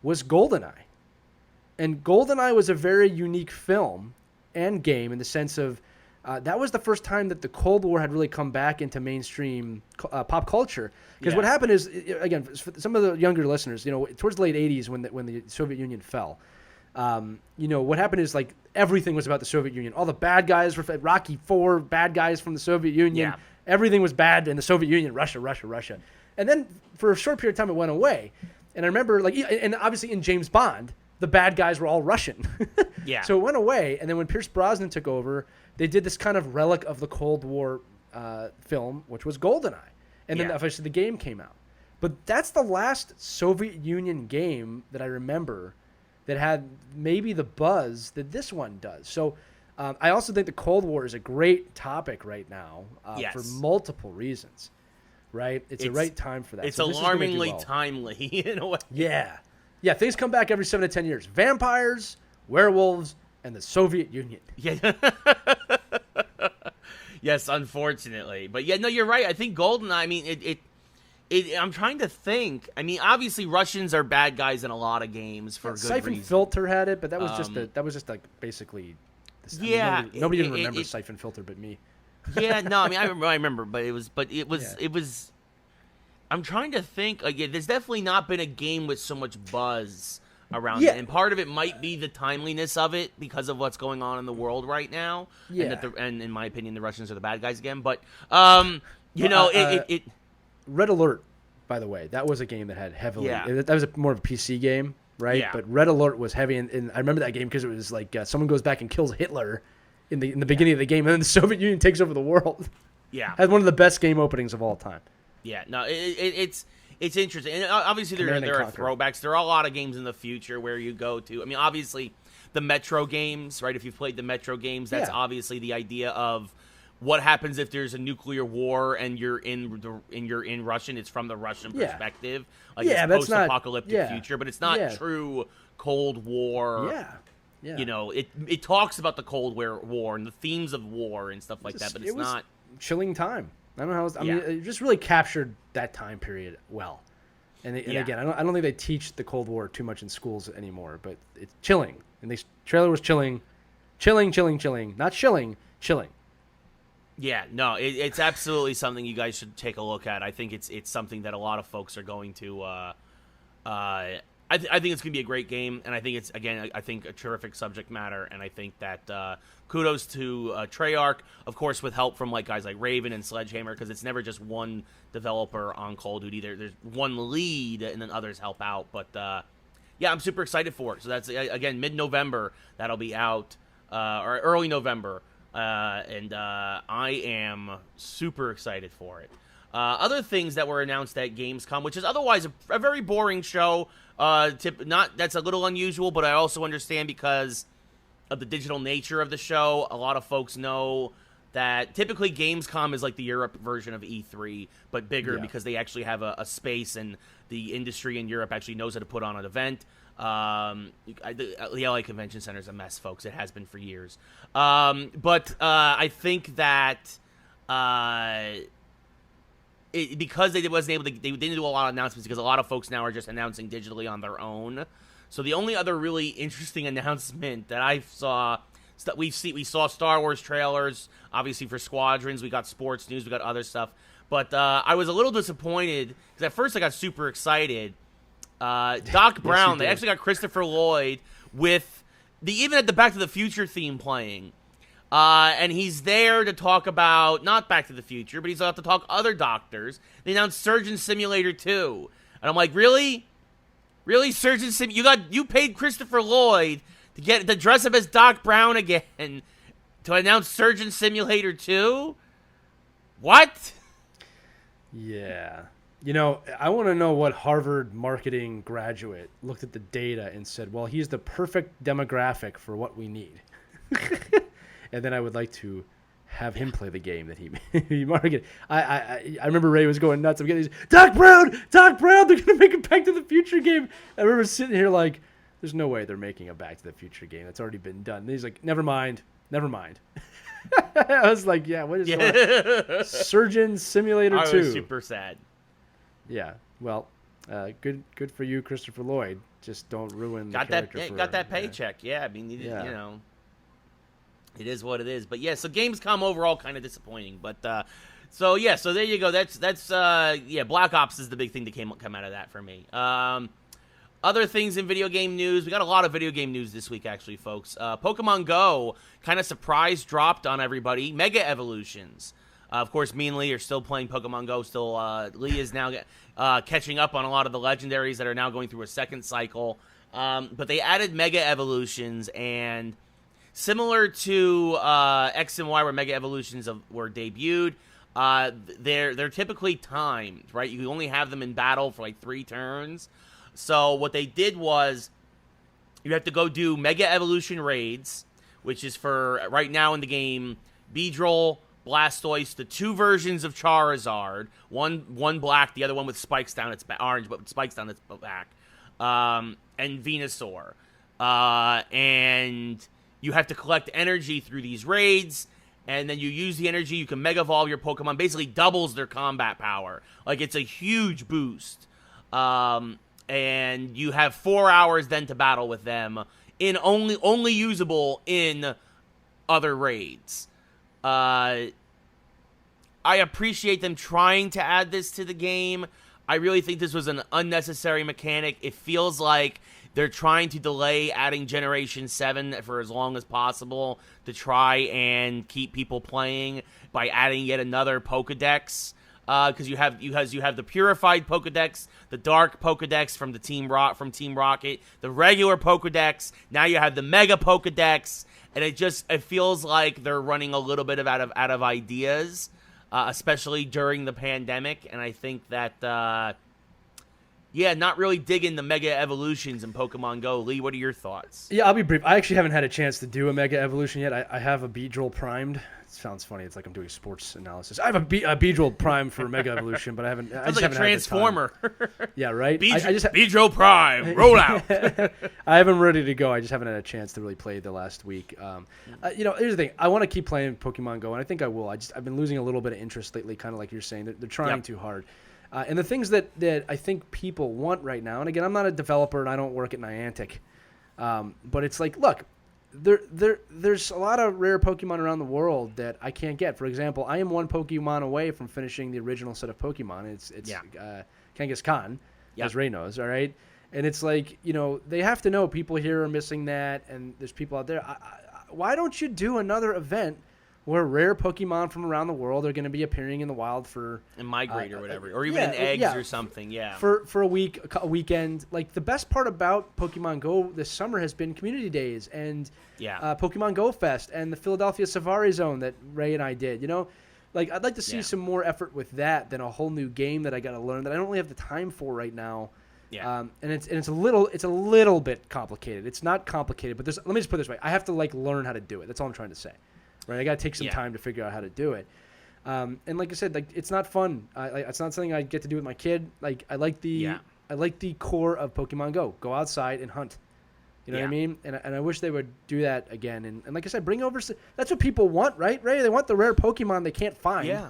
was GoldenEye. And GoldenEye was a very unique film and game in the sense of that was the first time that the Cold War had really come back into mainstream pop culture. Because what happened is, again, for some of the younger listeners, towards the late 80s when the Soviet Union fell, what happened is like everything was about the Soviet Union. All the bad guys were Rocky IV, bad guys from the Soviet Union. Yeah. Everything was bad in the Soviet Union, Russia. And then for a short period of time, it went away. And I remember, and obviously in James Bond, the bad guys were all Russian. Yeah. So it went away. And then when Pierce Brosnan took over, they did this kind of relic of the Cold War film, which was GoldenEye. And then obviously the game came out. But that's the last Soviet Union game that I remember that had maybe the buzz that this one does. So I also think the Cold War is a great topic right now for multiple reasons, right? It's a right time for that. It's alarmingly timely in a way. Yeah. Yeah, things come back every 7 to 10 years. Vampires, werewolves, and the Soviet Union. Yeah. Yes, unfortunately. But yeah, no, you're right. I think GoldenEye, I'm trying to think. I mean, obviously Russians are bad guys in a lot of games for good Siphon reason. Filter had it, but that was just like basically. Yeah, nobody even remembers Siphon Filter but me. Yeah, no, I mean I remember, but it was. I'm trying to think. Like, there's definitely not been a game with so much buzz around it, and part of it might be the timeliness of it because of what's going on in the world right now. Yeah, and in my opinion, the Russians are the bad guys again. But it Red Alert, by the way, that was a game that had heavily. Yeah. That was more of a PC game, right? Yeah. But Red Alert was heavy, and I remember that game because it was like someone goes back and kills Hitler in the beginning of the game, and then the Soviet Union takes over the world. Yeah, has one of the best game openings of all time. Yeah, no, it's interesting, and obviously there are throwbacks. There are a lot of games in the future where you go to. I mean, obviously the Metro games, right? If you've played the Metro games, that's obviously the idea of what happens if there's a nuclear war and you're in Russian. It's from the Russian perspective, like it's post-apocalyptic future, but it's not true Cold War. Yeah. You know, it talks about the Cold War and the themes of war and stuff like that, but it's not chilling time. I don't know how. I mean, it just really captured that time period well. And again, I don't think they teach the Cold War too much in schools anymore. But it's chilling, and the trailer was chilling, not chilling. Yeah, no, it's absolutely something you guys should take a look at. I think it's something that a lot of folks are going to. I think it's going to be a great game, and I think it's a terrific subject matter, and I think that kudos to Treyarch, of course, with help from guys like Raven and Sledgehammer, because it's never just one developer on Call of Duty. There's one lead, and then others help out. But I'm super excited for it. So that's again mid-November that'll be out, or early November, and I am super excited for it. Other things that were announced at Gamescom, which is otherwise a very boring show. That's a little unusual, but I also understand because of the digital nature of the show. A lot of folks know that typically Gamescom is like the Europe version of E3, but bigger because they actually have a space, and the industry in Europe actually knows how to put on an event. The LA Convention Center is a mess, folks. It has been for years. But I think that because they didn't do a lot of announcements, because a lot of folks now are just announcing digitally on their own. So the only other really interesting announcement that I saw, we saw Star Wars trailers, obviously for Squadrons. We got sports news, we got other stuff. But I was a little disappointed because at first I got super excited. Doc Brown, they actually got Christopher Lloyd with even had the Back to the Future theme playing. And he's there to talk about, not Back to the Future, but he's about to talk other doctors. They announced Surgeon Simulator 2. And I'm like, really? Really, Surgeon Sim? You paid Christopher Lloyd to dress up as Doc Brown again to announce Surgeon Simulator 2? What? Yeah. You know, I want to know what Harvard marketing graduate looked at the data and said, well, he's the perfect demographic for what we need. And then I would like to have him play the game that he marketed. I remember Ray was going nuts. I'm getting these, Doc Brown, they're going to make a Back to the Future game. I remember sitting here like, there's no way they're making a Back to the Future game. That's already been done. And he's like, never mind. I was like, yeah, what is going Surgeon Simulator 2. I was super sad. Yeah, well, good for you, Christopher Lloyd. Just don't ruin the character. Got that paycheck. Yeah, I mean, you know. It is what it is, but yeah. So Gamescom overall kind of disappointing, but so there you go. That's Black Ops is the big thing that come out of that for me. Other things in video game news, we got a lot of video game news this week, actually, folks. Pokemon Go kind of surprise dropped on everybody. Mega Evolutions. Of course, me and Lee are still playing Pokemon Go. Still, Lee is now catching up on a lot of the legendaries that are now going through a second cycle. But they added Mega Evolutions, and similar to X and Y, where Mega Evolutions were debuted, they're typically timed, right? You only have them in battle for like 3 turns. So what they did was you have to go do Mega Evolution raids, which is for, right now in the game, Beedrill, Blastoise, the 2 versions of Charizard, one black, the other one with spikes down its back, orange, but with spikes down its back, and Venusaur. And you have to collect energy through these raids, and then you use the energy, you can Mega Evolve your Pokemon, basically doubles their combat power. Like, it's a huge boost. And you have 4 hours then to battle with them, in only usable in other raids. I appreciate them trying to add this to the game. I really think this was an unnecessary mechanic. It feels like they're trying to delay adding Generation 7 for as long as possible to try and keep people playing by adding yet another Pokedex. Because you have the purified Pokedex, the dark Pokedex from Team Rocket, the regular Pokedex. Now you have the Mega Pokedex, and it feels like they're running a little bit out of ideas, especially during the pandemic. And I think that not really digging the Mega Evolutions in Pokemon Go. Lee, what are your thoughts? Yeah, I'll be brief. I actually haven't had a chance to do a Mega Evolution yet. I have a Beedrill primed. It sounds funny. It's like I'm doing sports analysis. I have a Beedrill prime for Mega Evolution, but I haven't. Sounds like a Transformer. Yeah, right. Beedrill Prime, roll out. I haven't ready to go. I just haven't had a chance to really play the last week. Here's the thing. I want to keep playing Pokemon Go, and I think I will. I've been losing a little bit of interest lately, kind of like you're saying. They're trying too hard. And the things that I think people want right now, and again, I'm not a developer and I don't work at Niantic, but it's like, look, there's a lot of rare Pokemon around the world that I can't get. For example, I am one Pokemon away from finishing the original set of Pokemon. It's Kangaskhan, as Ray knows, all right? And it's like, they have to know people here are missing that, and there's people out there. Why don't you do another event where rare Pokemon from around the world are going to be appearing in the wild and migrate or whatever, or even in eggs or something, for a weekend. Like, the best part about Pokemon Go this summer has been community days and Pokemon Go Fest and the Philadelphia Safari Zone that Ray and I did. Like, I'd like to see some more effort with that than a whole new game that I got to learn that I don't really have the time for right now. And it's a little bit complicated. It's not complicated, but let me just put it this way: I have to learn how to do it. That's all I'm trying to say. Right, I got to take some time to figure out how to do it, and like I said, it's not fun. It's not something I get to do with my kid. Like, I like the core of Pokemon Go. Go outside and hunt. You know what I mean? And I wish they would do that again. And like I said, bring over. That's what people want, right? Ray, they want the rare Pokemon they can't find. Yeah.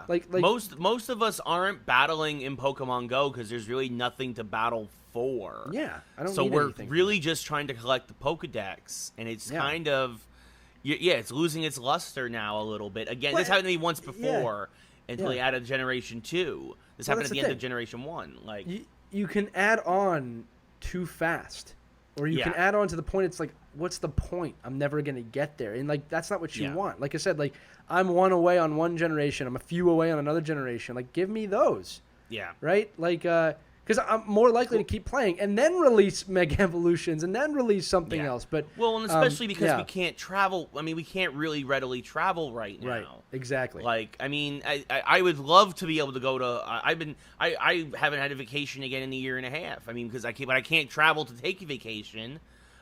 Like most of us aren't battling in Pokemon Go because there's really nothing to battle for. Yeah, I don't. So need we're anything really just trying to collect the Pokedex, and it's kind of. It's losing its luster now a little bit. Again, this happened to me once before until they added Generation 2. This happened at the end of Generation 1. Like, you can add on too fast, or you can add on to the point it's like, what's the point? I'm never going to get there. And, that's not what you want. Like I said, I'm one away on one generation. I'm a few away on another generation. Like, give me those. Yeah. Right? Because I'm more likely to keep playing and then release Mega Evolutions and then release something else. But and especially because we can't travel. I mean, we can't really readily travel right now. Right, exactly. I would love to be able to go to. I haven't had a vacation again in a year and a half. I mean, because I can't travel to take a vacation.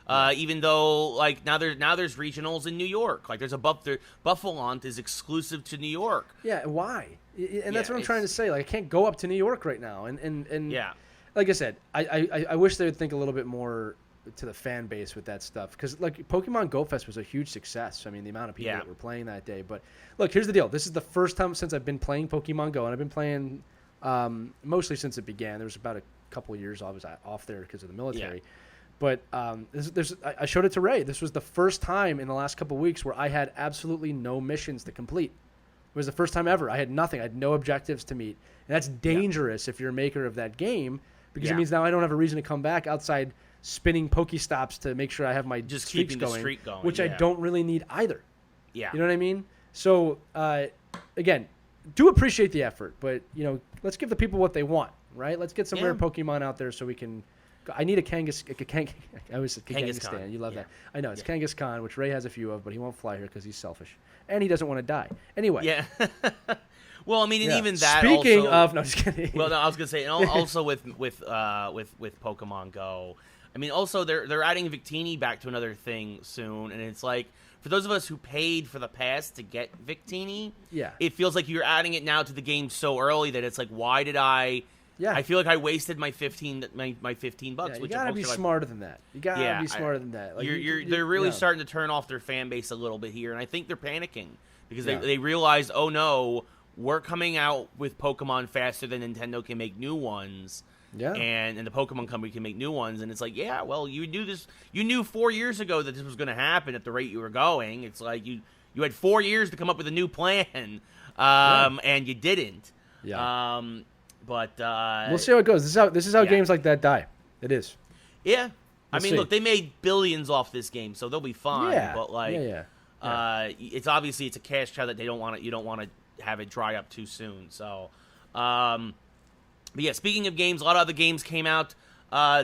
Even though now there's regionals in New York. Like, there's a Buffalont is exclusive to New York. Yeah, why? And that's what I'm trying to say. Like, I can't go up to New York right now. And like I said, I wish they would think a little bit more to the fan base with that stuff, because Pokemon Go Fest was a huge success. I mean, the amount of people that were playing that day. But look, here's the deal. This is the first time since I've been playing Pokemon Go, and I've been playing mostly since it began. There was about a couple of years I was off there because of the military. But I showed it to Ray. This was the first time in the last couple of weeks where I had absolutely no missions to complete. It was the first time ever. I had nothing. I had no objectives to meet. And that's dangerous if you're a maker of that game, because it means now I don't have a reason to come back outside spinning Pokestops to make sure I have my streaks going, which I don't really need either. Yeah. You know what I mean? So, again, do appreciate the effort, but, let's give the people what they want, right? Let's get some rare Pokemon out there so we can... I need a Kangaskhan. I always said Kangaskhan. You love that. I know. It's Kangaskhan, which Ray has a few of, but he won't fly here because he's selfish. And he doesn't want to die. Anyway. Yeah. Well, I mean, and even that Speaking also, of... No, just kidding. Well, no, I was going to say, and also with Pokemon Go, I mean, also they're adding Victini back to another thing soon, and it's like, for those of us who paid for the pass to get Victini, it feels like you're adding it now to the game so early that it's like, why did I Yeah. I feel like I wasted my $15. Yeah, you which gotta be smarter than that. You gotta be smarter than that. Like, they're really starting to turn off their fan base a little bit here, and I think they're panicking because Yeah. they realize, oh no, we're coming out with Pokemon faster than Nintendo can make new ones. Yeah. And the Pokemon company can make new ones, and it's like, yeah, well, you knew this. You knew 4 years ago that this was going to happen at the rate you were going. It's like you had 4 years to come up with a new plan, and you didn't. Yeah. But we'll see how it goes. This is how games like that die. It is. Yeah. We'll I mean, see. look, they made billions off this game, so they'll be fine. Yeah. But like, Yeah. It's obviously it's a cash cow that they don't want to. You don't want to have it dry up too soon. So, but yeah. Speaking of games, a lot of other games came out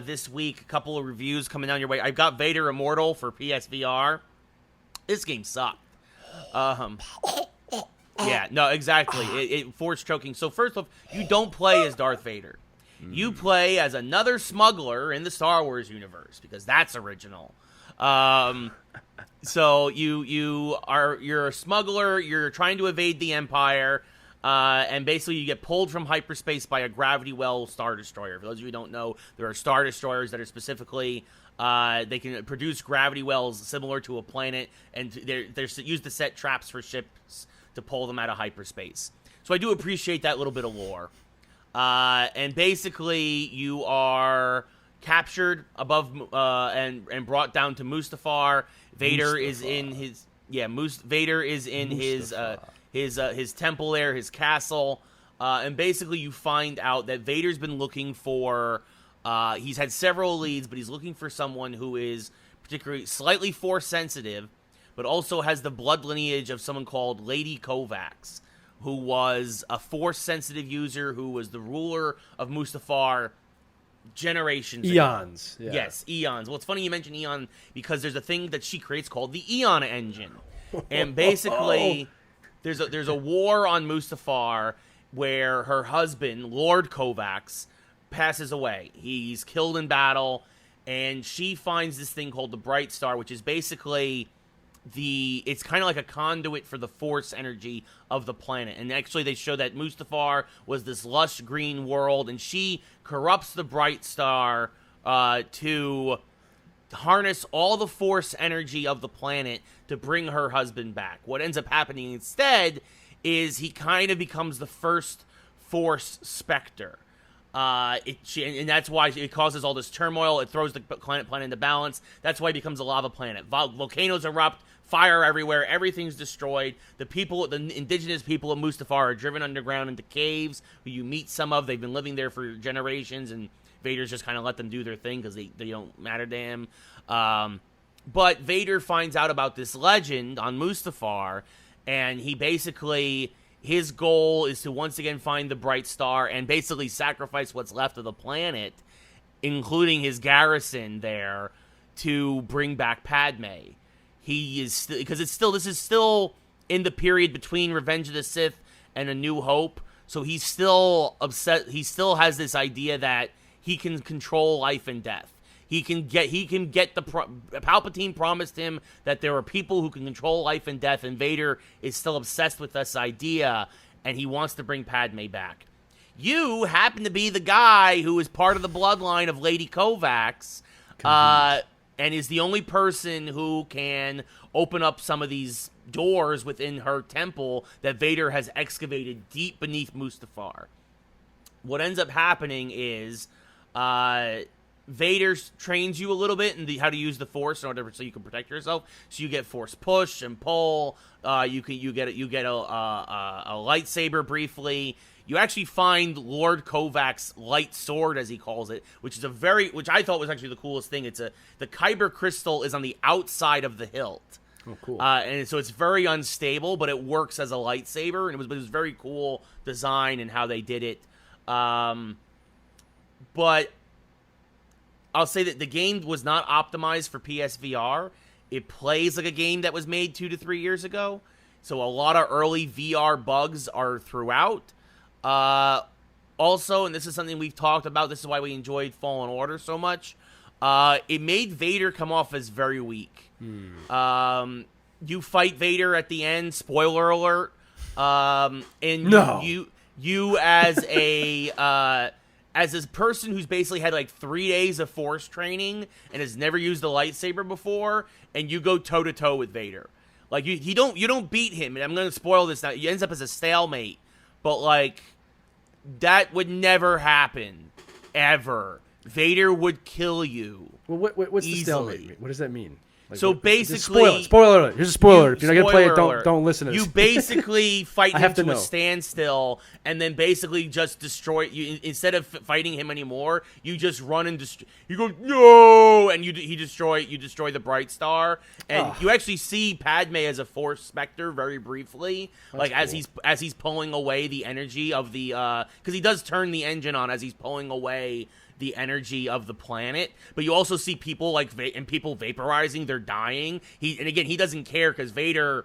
this week. A couple of reviews coming down your way. I've got Vader Immortal for PSVR. This game sucked. Yeah, no, exactly. It forced choking. So first off, you don't play as Darth Vader. You play as another smuggler in the Star Wars universe because that's original. So you're a smuggler. You're trying to evade the Empire, and basically you get pulled from hyperspace by a gravity well Star Destroyer. For those of you who don't know, there are Star Destroyers that are specifically they can produce gravity wells similar to a planet, and they're used to set traps for ships to pull them out of hyperspace. So I do appreciate that little bit of lore. And basically, you are captured above and brought down to Mustafar. Vader is in his Vader is in his temple there, his castle. And basically, you find out that Vader's been looking for. He's had several leads, but he's looking for someone who is particularly slightly Force sensitive, but also has the blood lineage of someone called Lady Kovacs, who was a Force-sensitive user who was the ruler of Mustafar generations ago. Eons. Yeah. Yes, eons. Well, it's funny you mention Eon because there's a thing that she creates called the Eon engine. And basically, there's a war on Mustafar where her husband, Lord Kovacs, passes away. He's killed in battle, and she finds this thing called the Bright Star, which is basically it's kind of like a conduit for the Force energy of the planet. And actually they show that Mustafar was this lush green world, and she corrupts the Bright Star to harness all the Force energy of the planet to bring her husband back. What ends up happening instead is he kind of becomes the first Force Spectre. And that's why it causes all this turmoil. It throws the planet into balance. That's why it becomes a lava planet. Volcanoes erupt, fire everywhere, everything's destroyed. The indigenous people of Mustafar are driven underground into caves, who you meet some of. They've been living there for generations, and Vader's just kind of let them do their thing because they don't matter to him. But Vader finds out about this legend on Mustafar, and he basically... his goal is to once again find the Bright Star and basically sacrifice what's left of the planet, including his garrison there, to bring back Padme. He is because this is still in the period between Revenge of the Sith and A New Hope, so he's still upset. He still has this idea that he can control life and death. He can get Palpatine promised him that there are people who can control life and death, and Vader is still obsessed with this idea, and he wants to bring Padme back. You happen to be the guy who is part of the bloodline of Lady Kovacs, and is the only person who can open up some of these doors within her temple that Vader has excavated deep beneath Mustafar. What ends up happening is... Vader trains you a little bit in how to use the Force in order so you can protect yourself. So you get Force push and pull. You get a lightsaber briefly. You actually find Lord Kovacs' light sword, as he calls it, which I thought was actually the coolest thing. The Kyber crystal is on the outside of the hilt. Oh, cool. And so it's very unstable, but it works as a lightsaber, and it was very cool design and how they did it. But I'll say that the game was not optimized for PSVR. It plays like a game that was made 2 to 3 years ago. So a lot of early VR bugs are throughout. Also, and this is something we've talked about, this is why we enjoyed Fallen Order so much, it made Vader come off as very weak. You fight Vader at the end, spoiler alert, and No. you as a as a person who's basically had like 3 days of Force training and has never used a lightsaber before, and you go toe to toe with Vader, like you don't beat him. And I'm gonna spoil this now. It ends up as a stalemate, but like that would never happen, ever. Vader would kill you. Well, what's easily. the stalemate? What does that mean? Like, So basically, spoiler alert. Here's a spoiler. If you're not gonna play it, alert. don't listen to this. You basically fight him to know. a standstill, and then basically just destroy. You instead of fighting him anymore, you just run and you go no, and you destroy the Bright Star, and you actually see Padme as a Force specter very briefly, like cool. as he's pulling away the energy of the because he does turn the engine on as he's pulling away the energy of the planet, but you also see people like people vaporizing, they're dying. He doesn't care because Vader,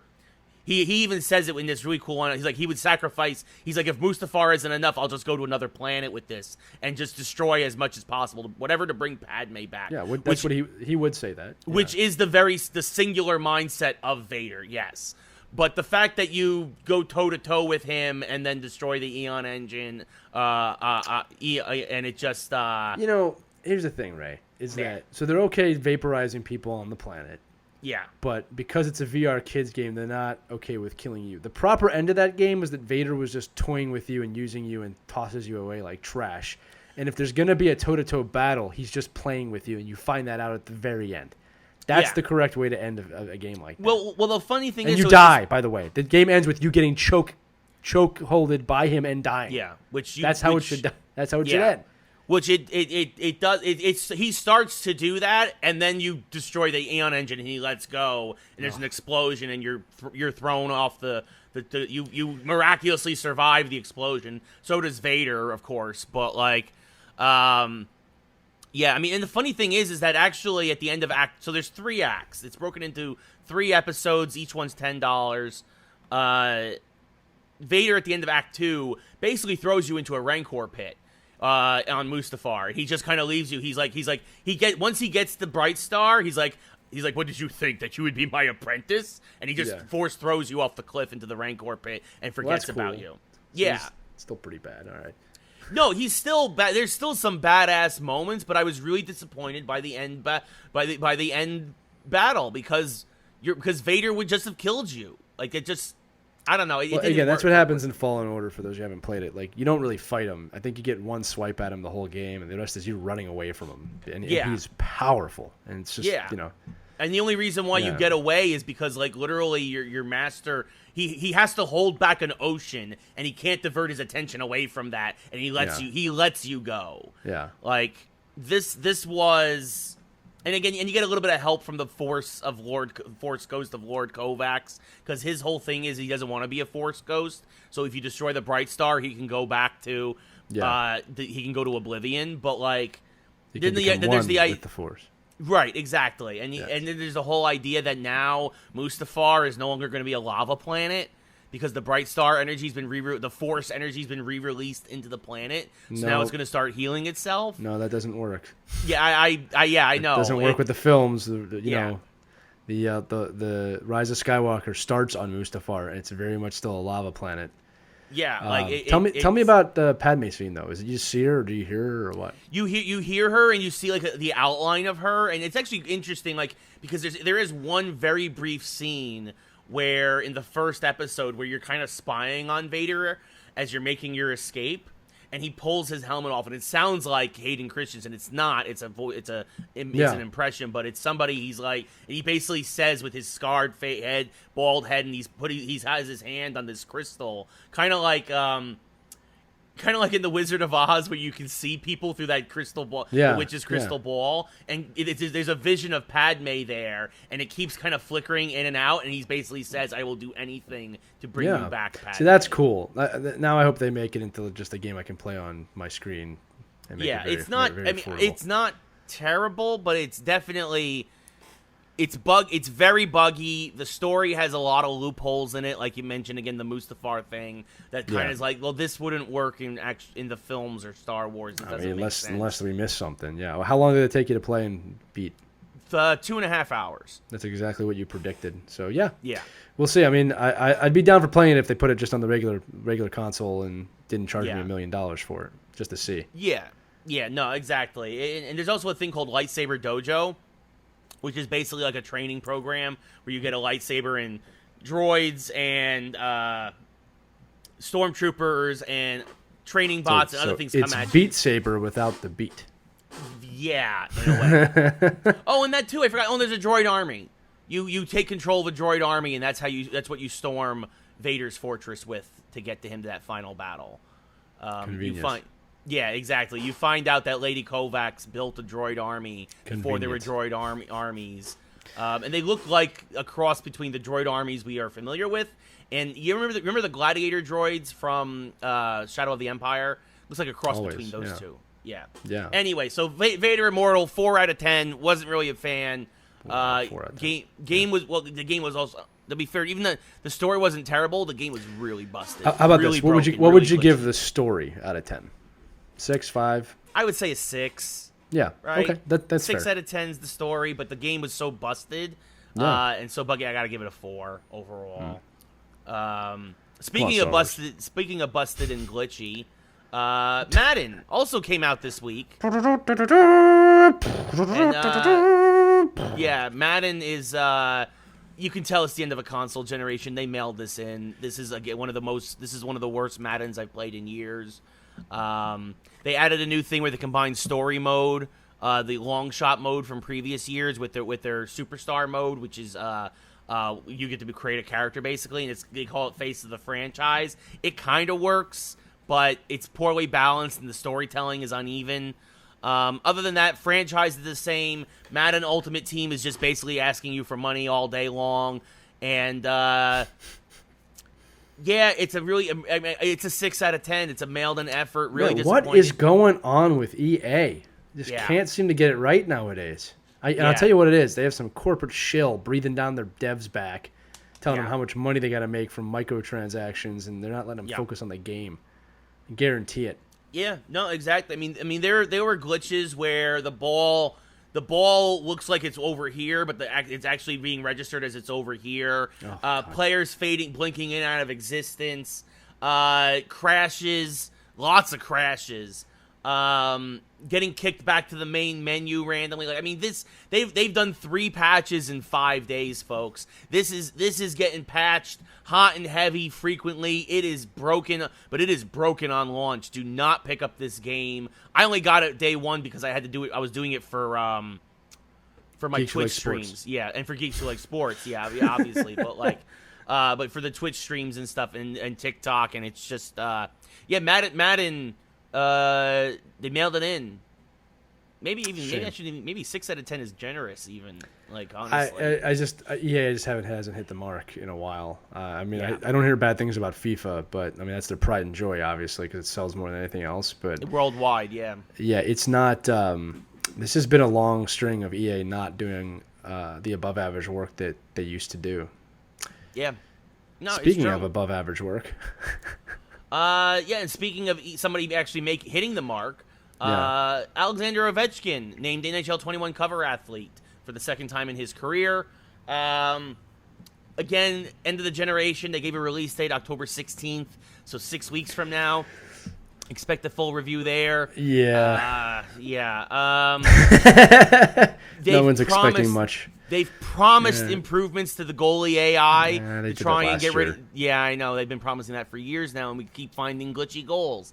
he even says it in this really cool one. He's like, he would sacrifice. He's like, if Mustafar isn't enough, I'll just go to another planet with this and just destroy as much as possible, whatever to bring Padme back. Yeah, that's what he would say that. Yeah. Which is the singular mindset of Vader. Yes. But the fact that you go toe-to-toe with him and then destroy the Eon engine, and it just... here's the thing, Ray, is that... So they're okay vaporizing people on the planet. Yeah. But because it's a VR kids game, they're not okay with killing you. The proper end of that game was that Vader was just toying with you and using you and tosses you away like trash. And if there's going to be a toe-to-toe battle, he's just playing with you, and you find that out at the very end. That's the correct way to end a game like that. Well, the funny thing is... And you die, by the way. The game ends with you getting choke-holded by him and dying. Yeah, That's how it should end. Which it does. He starts to do that, and then you destroy the Eon engine, and he lets go, and there's an explosion, and you're thrown off you miraculously survive the explosion. So does Vader, of course, but like... Yeah, I mean, and the funny thing is that actually at the end of so there's 3 acts. It's broken into 3 episodes. Each one's $10. Vader at the end of Act 2 basically throws you into a Rancor pit on Mustafar. He just kind of leaves you. Once he gets the Bright Star, he's like, what did you think, that you would be my apprentice? And he just force throws you off the cliff into the Rancor pit and forgets about you. So yeah, it's still pretty bad. All right. No, he's still bad. There's still some badass moments, but I was really disappointed by the end by the end battle because Vader would just have killed you. Like it just, I don't know. Again, that's what happens in Fallen Order for those who haven't played it. Like you don't really fight him. I think you get one swipe at him the whole game, and the rest is you running away from him. And he's powerful, and it's just And the only reason why you get away is because, like, literally your master, he has to hold back an ocean, and he can't divert his attention away from that, and he lets you go. Yeah. Like, this was... And again, and you get a little bit of help from the Force Ghost of Lord Kovacs, because his whole thing is he doesn't want to be a Force Ghost, so if you destroy the Bright Star, he can go back to... he can go to Oblivion, but, like... Then there's with the Force. Right, exactly. And then there's the whole idea that now Mustafar is no longer going to be a lava planet because the Bright Star energy's been the Force energy's been re-released into the planet. So now it's going to start healing itself. No, that doesn't work. Yeah, I know. It doesn't work with the films. The Rise of Skywalker starts on Mustafar, and it's very much still a lava planet. Yeah, tell me about the Padme scene though. Is it you see her or do you hear her or what? You hear her and you see like the outline of her, and it's actually interesting, like because there is one very brief scene where in the first episode where you're kind of spying on Vader as you're making your escape, and he pulls his helmet off, and it sounds like Hayden Christensen. It's not. It's an impression, but it's somebody. He basically says with his scarred head, bald head, and he has his hand on this crystal, kind of like in the Wizard of Oz, where you can see people through that crystal ball, the witch's crystal ball, and there's a vision of Padme there, and it keeps kind of flickering in and out, and he basically says, "I will do anything to bring you back, Padme." See, that's cool. Now I hope they make it into just a game I can play on my screen. And make it it's not. very it's not terrible, but it's definitely. It's very buggy. The story has a lot of loopholes in it, like you mentioned again, the Mustafar thing. That kind of is like, well, this wouldn't work in the films or Star Wars. It doesn't make sense. Unless we miss something. Yeah. Well, how long did it take you to play and beat? 2.5 hours. That's exactly what you predicted. So yeah. We'll see. I mean, I'd be down for playing it if they put it just on the regular console and didn't charge me $1 million for it. just to see. Yeah, no, exactly. And there's also a thing called Lightsaber Dojo, which is basically like a training program where you get a lightsaber and droids and stormtroopers and training bots and other things come at you. It's Beat Saber without the beat. Yeah, in a way. Oh, and that too, I forgot. Oh, there's a droid army. You take control of a droid army, and that's what you storm Vader's fortress with to get to him to that final battle. Convenience. Yeah, exactly. You find out that Lady Kovacs built a droid army before there were droid armies. And they look like a cross between the droid armies we are familiar with. And you remember the gladiator droids from Shadow of the Empire? Looks like a cross between those two. Yeah. Anyway, so Vader Immortal, 4 out of 10. Wasn't really a fan. 4 out of 10. Game was the game was also, to be fair, even the story wasn't terrible. The game was really busted. How about really this? What would you give the story out of 10? 6, 5? I would say a 6. Yeah. Right. Okay. That's 6 fair. out of 10 is the story, but the game was so busted, and so buggy. I gotta give it a 4 overall. Speaking of busted and glitchy, Madden also came out this week. And, yeah, Madden is. You can tell it's the end of a console generation. They mailed this in. This is one of the worst Maddens I've played in years. They added a new thing where they combined story mode, the long shot mode from previous years with their superstar mode, which is you get to create a character basically, and they call it face of the franchise. It kind of works, but it's poorly balanced and the storytelling is uneven. Other than that, franchise is the same. Madden Ultimate Team is just basically asking you for money all day long, and yeah, it's a 6 out of 10. It's a mailed-in effort. Really disappointing. What is going on with EA? Just can't seem to get it right nowadays. I'll tell you what it is. They have some corporate shill breathing down their devs' back, telling them how much money they got to make from microtransactions, and they're not letting them focus on the game. I guarantee it. Yeah, no, exactly. I mean, there were glitches where the ball looks like it's over here, but it's actually being registered as it's over here. Players blinking in and out of existence. Crashes, lots of crashes. Getting kicked back to the main menu randomly. Like, I mean, they've done 3 patches in 5 days, folks. This is getting patched hot and heavy frequently. It is broken, but it is broken on launch. Do not pick up this game. I only got it day 1 because I had to do it. I was doing it for my Geeks Twitch Like streams. Sports. Yeah, and for Geeks Who Like Sports. Yeah, obviously, but for the Twitch streams and stuff and TikTok, and it's just Madden. They mailed it in. Maybe 6 out of 10 is generous. Even like honestly, I just hasn't hit the mark in a while. I don't hear bad things about FIFA, but I mean that's their pride and joy, obviously, because it sells more than anything else. But worldwide, it's not. This has been a long string of EA not doing the above average work that they used to do. Yeah. No. Speaking of above average work. And speaking of somebody actually hitting the mark, Alexander Ovechkin named NHL 21 cover athlete for the second time in his career. Again, end of the generation. They gave a release date October 16th, so 6 weeks from now. Expect the full review there. Yeah. No one's expecting much. They've promised improvements to the goalie AI to try and get rid of. Yeah, I know. They've been promising that for years now, and we keep finding glitchy goals.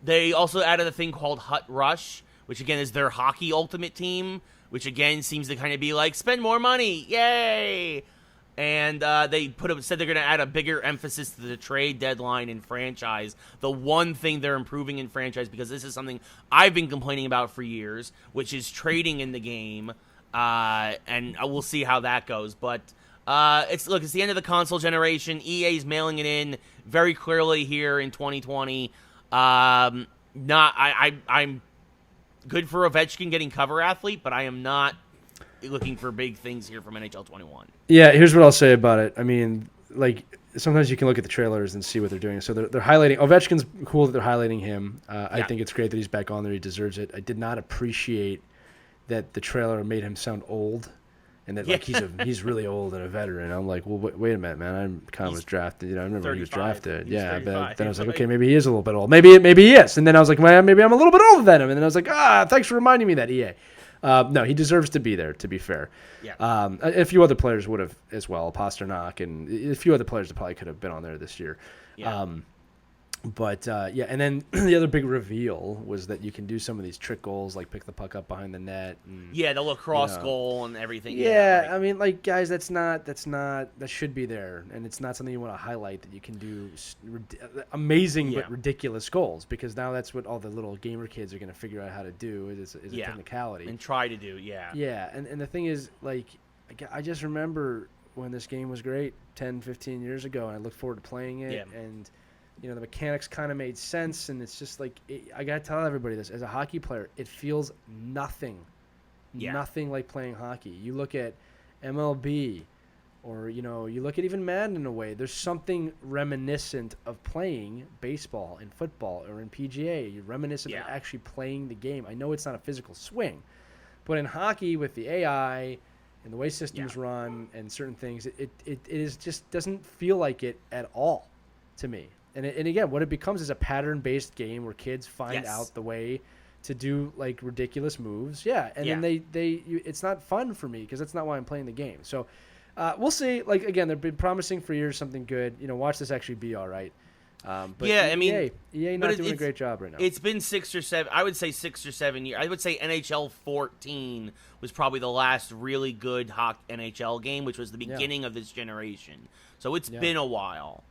They also added a thing called Hut Rush, which again is their hockey ultimate team, which again seems to kind of be like spend more money, yay! And they said they're going to add a bigger emphasis to the trade deadline in franchise. The one thing they're improving in franchise, because this is something I've been complaining about for years, which is trading in the game. And we'll see how that goes. But it's the end of the console generation. EA's mailing it in very clearly here in 2020. I'm good for Ovechkin getting cover athlete, but I am not looking for big things here from NHL 21. Yeah, here's what I'll say about it. I mean, like, sometimes you can look at the trailers and see what they're doing. So they're highlighting Ovechkin's cool that they're highlighting him. I think it's great that he's back on there. He deserves it. I did not appreciate that the trailer made him sound old. And then like he's really old and a veteran. I'm like, well, wait a minute, man. I kind of was drafted. I remember when he was drafted. Yeah, but then I was like, okay, maybe he is a little bit old. Maybe he is. And then I was like, well, maybe I'm a little bit older than him. And then I was like, thanks for reminding me that, EA. No, he deserves to be there, to be fair. Yeah. A few other players would have as well, Pasternak, and a few other players that probably could have been on there this year. Yeah. But and then the other big reveal was that you can do some of these trick goals, like pick the puck up behind the net. And, the lacrosse goal and everything. Yeah, I mean, like, guys, that should be there, and it's not something you want to highlight, that you can do amazing but ridiculous goals, because now that's what all the little gamer kids are going to figure out how to do is a technicality. And try to do, yeah. Yeah, and the thing is, like, I just remember when this game was great 10, 15 years ago, and I looked forward to playing it, and the mechanics kind of made sense, and it's just like, I got to tell everybody this. As a hockey player, it feels nothing like playing hockey. You look at MLB, or, you look at even Madden in a way. There's something reminiscent of playing baseball and football or in PGA. You're reminiscent of actually playing the game. I know it's not a physical swing, but in hockey, with the AI and the way systems run and certain things, it is just doesn't feel like it at all to me. And again, what it becomes is a pattern-based game where kids find out the way to do like ridiculous moves. Then it's not fun for me, because that's not why I'm playing the game. So we'll see. Like, again, they've been promising for years something good. Watch this actually be all right. But EA not doing a great job right now. It's been 6 or 7. I would say 6 or 7 years. I would say NHL 14 was probably the last really good NHL game, which was the beginning of this generation. So it's been a while.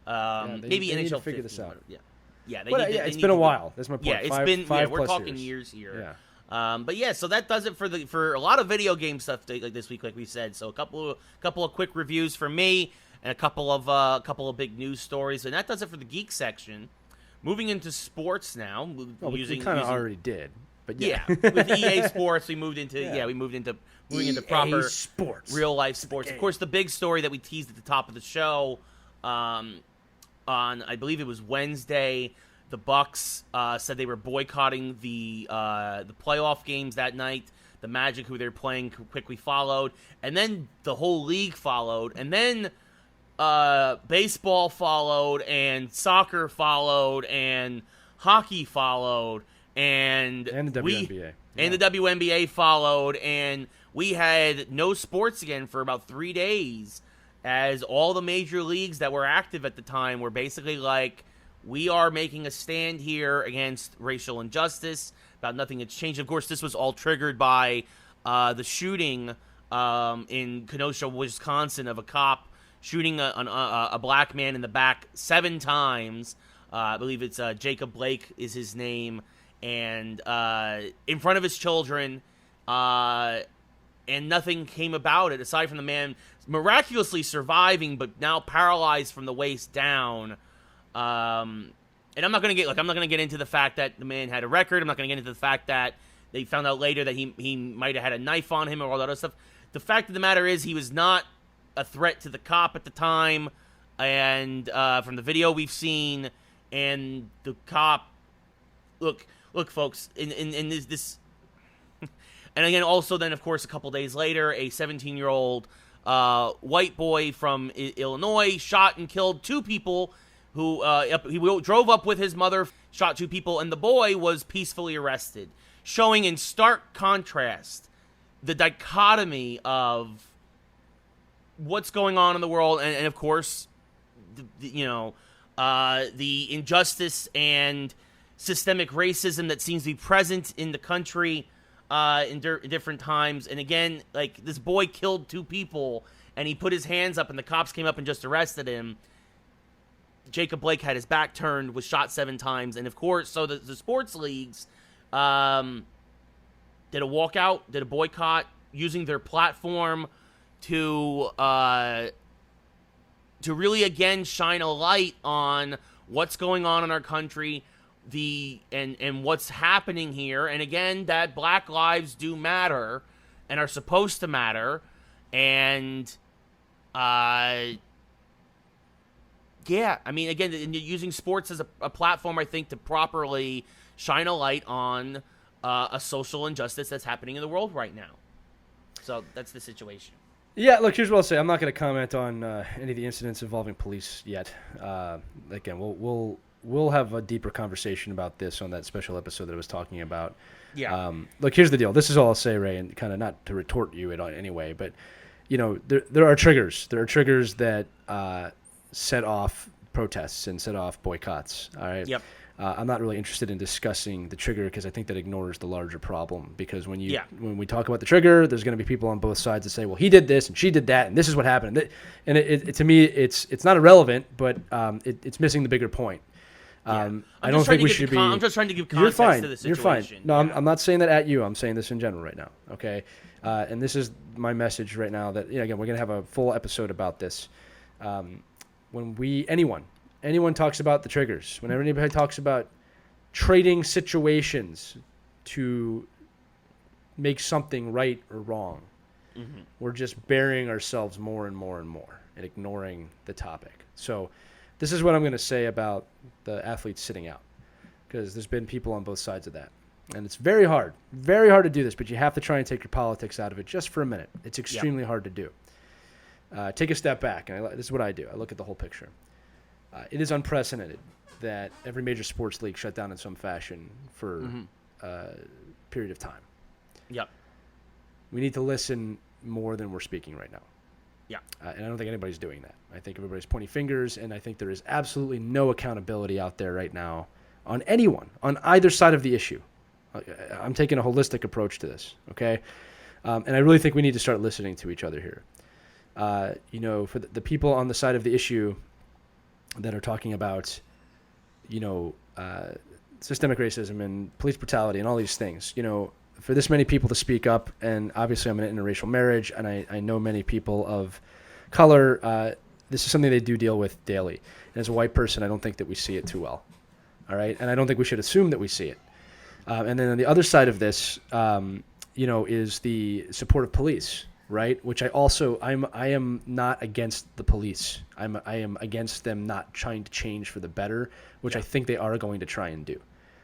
Maybe they NHL need to figure 15, this out. It's been a while. That's my point. Yeah, it's been. We're talking years here. Yeah. So that does it for a lot of video game stuff like this week, like we said. So a couple of quick reviews from me, and a couple of big news stories, and that does it for the geek section. Moving into sports now. We kind of already did, but with EA Sports, we moved into moving into proper sports, real life sports. Of course, the big story that we teased at the top of the show. On I believe it was Wednesday, the Bucks said they were boycotting the playoff games that night. The Magic, who they're playing, quickly followed, and then the whole league followed, and then baseball followed, and soccer followed, and hockey followed, and the WNBA. And the WNBA followed, and we had no sports again for about 3 days. As all the major leagues that were active at the time were basically like, we are making a stand here against racial injustice, about nothing that's changed. Of course, this was all triggered by the shooting in Kenosha, Wisconsin, of a cop shooting a black man in the back 7 times. I believe it's Jacob Blake is his name, and in front of his children, and nothing came about it, aside from the man miraculously surviving, but now paralyzed from the waist down. And I'm not gonna get into the fact that the man had a record. I'm not gonna get into the fact that they found out later that he might have had a knife on him or all that other stuff. The fact of the matter is, he was not a threat to the cop at the time, and from the video we've seen, and the cop, look, folks, in this. And again, also then, of course, a couple days later, a 17-year-old white boy from Illinois shot and killed 2 people who he drove up with his mother, shot 2 people, and the boy was peacefully arrested, showing in stark contrast the dichotomy of what's going on in the world, and of course, the injustice and systemic racism that seems to be present in the country in different times. And again, like, this boy killed 2 people, and he put his hands up, and the cops came up and just arrested him. Jacob Blake had his back turned, was shot 7 times, and of course, so the sports leagues did a walkout, did a boycott, using their platform to really again shine a light on what's going on in our country, and what's happening here, and again, that Black lives do matter and are supposed to matter, and again, using sports as a platform, I think, to properly shine a light on a social injustice that's happening in the world right now. So that's the situation. Yeah, look, here's what I'll say. I'm not going to comment on any of the incidents involving police yet. Again, we'll have a deeper conversation about this on that special episode that I was talking about. Yeah. Look, here's the deal. This is all I'll say, Ray, and kind of not to retort you in any way, but there are triggers. There are triggers that set off protests and set off boycotts. All right. Yep. I'm not really interested in discussing the trigger because I think that ignores the larger problem. Because when we talk about the trigger, there's going to be people on both sides that say, "Well, he did this and she did that, and this is what happened." And to me, it's not irrelevant, but it's missing the bigger point. I don't think we should be. I'm just trying to give context to the situation. You're fine. No, I'm not saying that at you. I'm saying this in general right now. Okay, and this is my message right now. That again, we're going to have a full episode about this. When anyone talks about the triggers, whenever anybody talks about trading situations to make something right or wrong, we're just burying ourselves more and more and more and ignoring the topic. So this is what I'm going to say about the athletes sitting out, because there's been people on both sides of that. And it's very hard to do this, but you have to try and take your politics out of it just for a minute. It's extremely hard to do. Take a step back, and this is what I do. I look at the whole picture. It is unprecedented that every major sports league shut down in some fashion for a period of time. Yep. We need to listen more than we're speaking right now. Yeah. And I don't think anybody's doing that. I think everybody's pointing fingers, and I think there is absolutely no accountability out there right now on anyone, on either side of the issue. I'm taking a holistic approach to this, okay? And I really think we need to start listening to each other here. For the people on the side of the issue that are talking about, systemic racism and police brutality and all these things, for this many people to speak up, and obviously I'm in an interracial marriage, and I know many people of color, this is something they do deal with daily. And as a white person, I don't think that we see it too well, all right? And I don't think we should assume that we see it. And then on the other side of this, is the support of police, right? Which I am not against the police. I am against them not trying to change for the better, which I think they are going to try and do.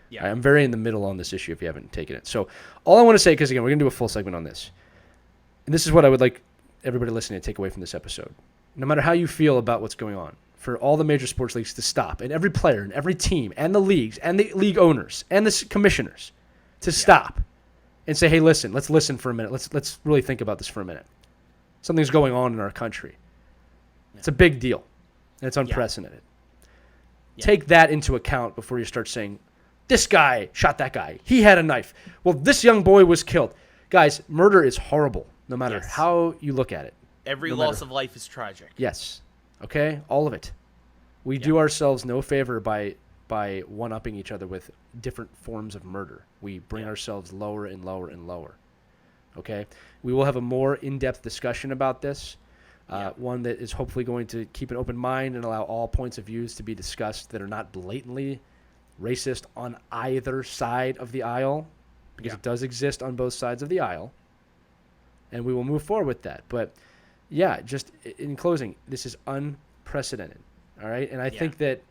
Yeah. I'm very in the middle on this issue if you haven't taken it. So all I want to say, because again, we're going to do a full segment on this. And this is what I would like everybody listening to take away from this episode. No matter how you feel about what's going on, for all the major sports leagues to stop, and every player and every team and the leagues and the league owners and the commissioners to stop and say, hey, listen, let's listen for a minute. Let's really think about this for a minute. Something's going on in our country. It's a big deal, and it's unprecedented. Take that into account before you start saying, this guy shot that guy. He had a knife. Well, this young boy was killed. Guys, murder is horrible, no matter how you look at it. Every loss of life is tragic. Yes. Okay? All of it. We do ourselves no favor by one-upping each other with different forms of murder. We bring ourselves lower and lower and lower. Okay? We will have a more in-depth discussion about this, one that is hopefully going to keep an open mind and allow all points of views to be discussed that are not blatantly racist on either side of the aisle, because it does exist on both sides of the aisle, and we will move forward with that. But just in closing, this is unprecedented, all right? And I think that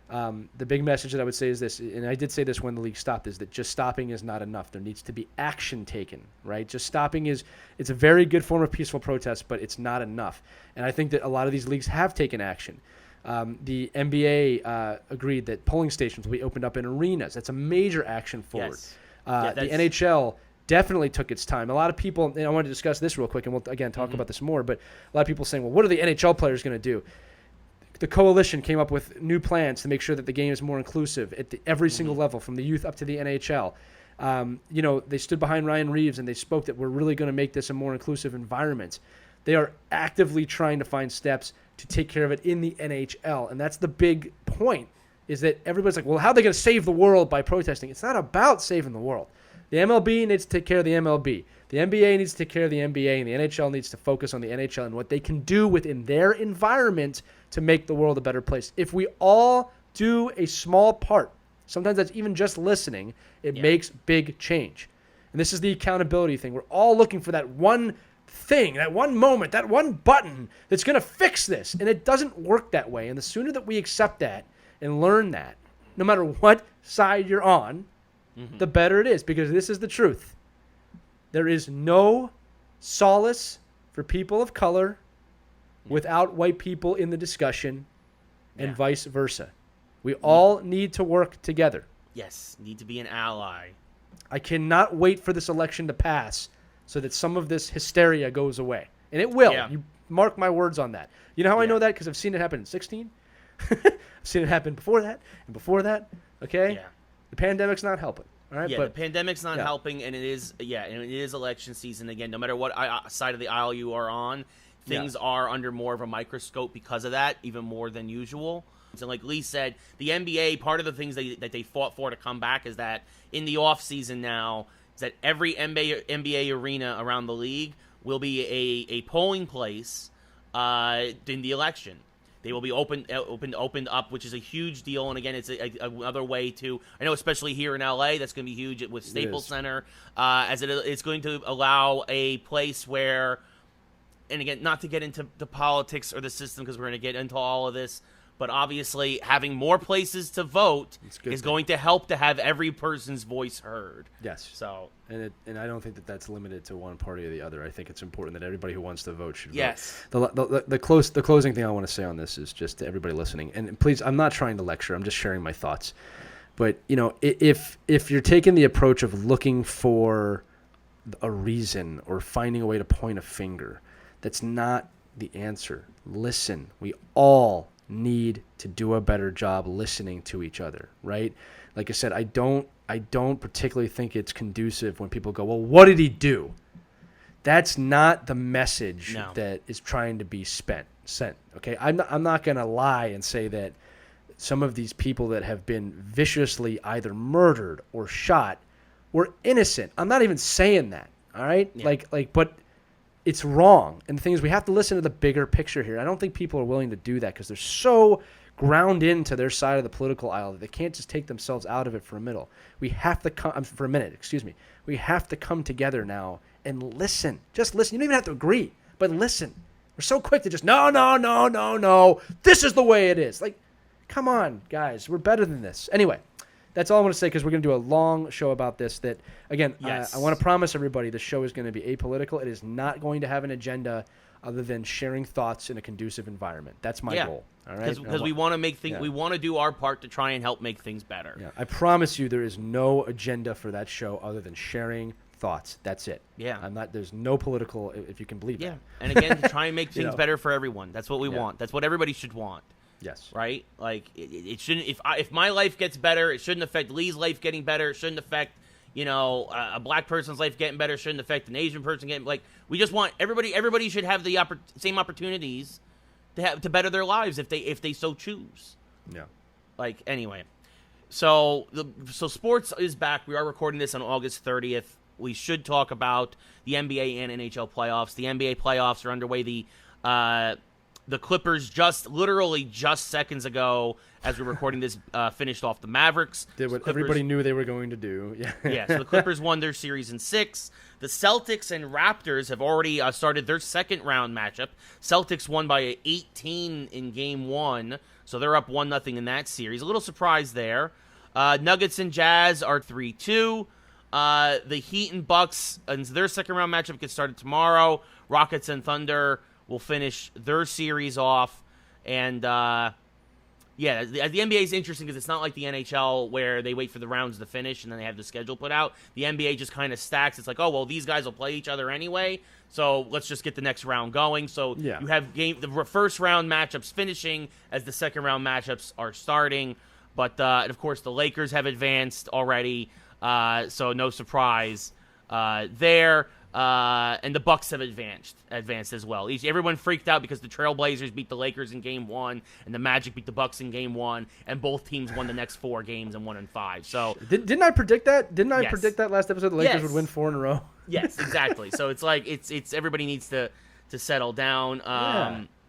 the big message that I would say is this, and I did say this when the league stopped, is that just stopping is not enough. There needs to be action taken, right? Just stopping it's a very good form of peaceful protest, but it's not enough. And I think that a lot of these leagues have taken action. The NBA agreed that polling stations will be opened up in arenas. That's a major action forward. The NHL definitely took its time. A lot of people, and I want to discuss this real quick, and we'll, again, talk about this more, but a lot of people saying, well, what are the NHL players going to do? The coalition came up with new plans to make sure that the game is more inclusive at every single level, from the youth up to the NHL. They stood behind Ryan Reeves, and they spoke that we're really going to make this a more inclusive environment. They are actively trying to find steps to take care of it in the NHL, and that's the big point, is that everybody's like, well, how are they going to save the world by protesting? It's not about saving the world. The MLB needs to take care of the MLB. The NBA needs to take care of the NBA, and the NHL needs to focus on the NHL and what they can do within their environment to make the world a better place. If we all do a small part, sometimes that's even just listening, it makes big change. And this is the accountability thing. We're all looking for that one thing, that one moment, that one button that's going to fix this. And it doesn't work that way. And the sooner that we accept that and learn that, no matter what side you're on, the better it is, because this is the truth. There is no solace for people of color without white people in the discussion, and vice versa. We all need to work together. Yes, need to be an ally. I cannot wait for this election to pass so that some of this hysteria goes away. And it will. Yeah. You mark my words on that. You know how I know that? Because I've seen it happen in 2016. I've seen it happen before that and before that. Okay? Yeah. The pandemic's not helping. All right? Yeah, but the pandemic's not helping, and it is election season again. No matter what side of the aisle you are on, things are under more of a microscope because of that, even more than usual. And like Lee said, the NBA, part of the things that they fought for to come back is that in the off season now, is that every NBA arena around the league will be a polling place in the election. They will be opened up, which is a huge deal. And again, it's another way to, I know especially here in LA, that's going to be huge with Staples Center, as it's going to allow a place where, and again, not to get into the politics or the system because we're going to get into all of this, but obviously having more places to vote is going to help to have every person's voice heard. Yes. So and I don't think that that's limited to one party or the other. I think it's important that everybody who wants to vote should vote. The closing thing I want to say on this is just to everybody listening, and please, I'm not trying to lecture. I'm just sharing my thoughts. But if you're taking the approach of looking for a reason or finding a way to point a finger, that's not the answer. Listen. We all need to do a better job listening to each other, right? Like I said, I don't particularly think it's conducive when people go, well, what did he do? That's not the message that is trying to be sent. Okay, I'm not going to lie and say that some of these people that have been viciously either murdered or shot were innocent. I'm not even saying that. All right, but it's wrong. And the thing is, we have to listen to the bigger picture here. I don't think people are willing to do that because they're so ground into their side of the political aisle that they can't just take themselves out of it for a minute. We have to We have to come together now and listen. Just listen. You don't even have to agree, but listen. We're so quick to just, no. This is the way it is. Like, come on, guys. We're better than this. Anyway. That's all I want to say because we're going to do a long show about this that, again, I want to promise everybody the show is going to be apolitical. It is not going to have an agenda other than sharing thoughts in a conducive environment. That's my goal. All right? Because we want to make things, we want to do our part to try and help make things better. Yeah. I promise you there is no agenda for that show other than sharing thoughts. That's it. Yeah. There's no political, if you can believe that. And again, to try and make things better for everyone. That's what we want. That's what everybody should want. Yes. Right? Like, it shouldn't, if my life gets better, it shouldn't affect Lee's life getting better. It shouldn't affect, a black person's life getting better. It shouldn't affect an Asian person getting, we just want everybody should have the same opportunities to better their lives if they so choose. Yeah. Anyway. So sports is back. We are recording this on August 30th. We should talk about the NBA and NHL playoffs. The NBA playoffs are underway. The Clippers literally just seconds ago, as we're recording this, finished off the Mavericks. Did what everybody knew they were going to do. Yeah. So the Clippers won their series in 6. The Celtics and Raptors have already started their second round matchup. Celtics won by 18 in Game 1, so they're up 1-0 in that series. A little surprise there. Nuggets and Jazz are 3-2. The Heat and Bucks, and their second round matchup gets started tomorrow. Rockets and Thunder will finish their series off. And, the NBA is interesting because it's not like the NHL where they wait for the rounds to finish and then they have the schedule put out. The NBA just kind of stacks. It's like, oh, well, these guys will play each other anyway, so let's just get the next round going. So you have the first round matchups finishing as the second round matchups are starting. But, and of course, the Lakers have advanced already, so no surprise there. And the Bucks have advanced as well. Everyone freaked out because the Trailblazers beat the Lakers in Game 1, and the Magic beat the Bucks in Game 1, and both teams won the next 4 games and 1-5. So didn't I predict that? Didn't I predict that last episode? The Lakers would win 4 in a row. Yes, exactly. So it's like it's everybody needs to settle down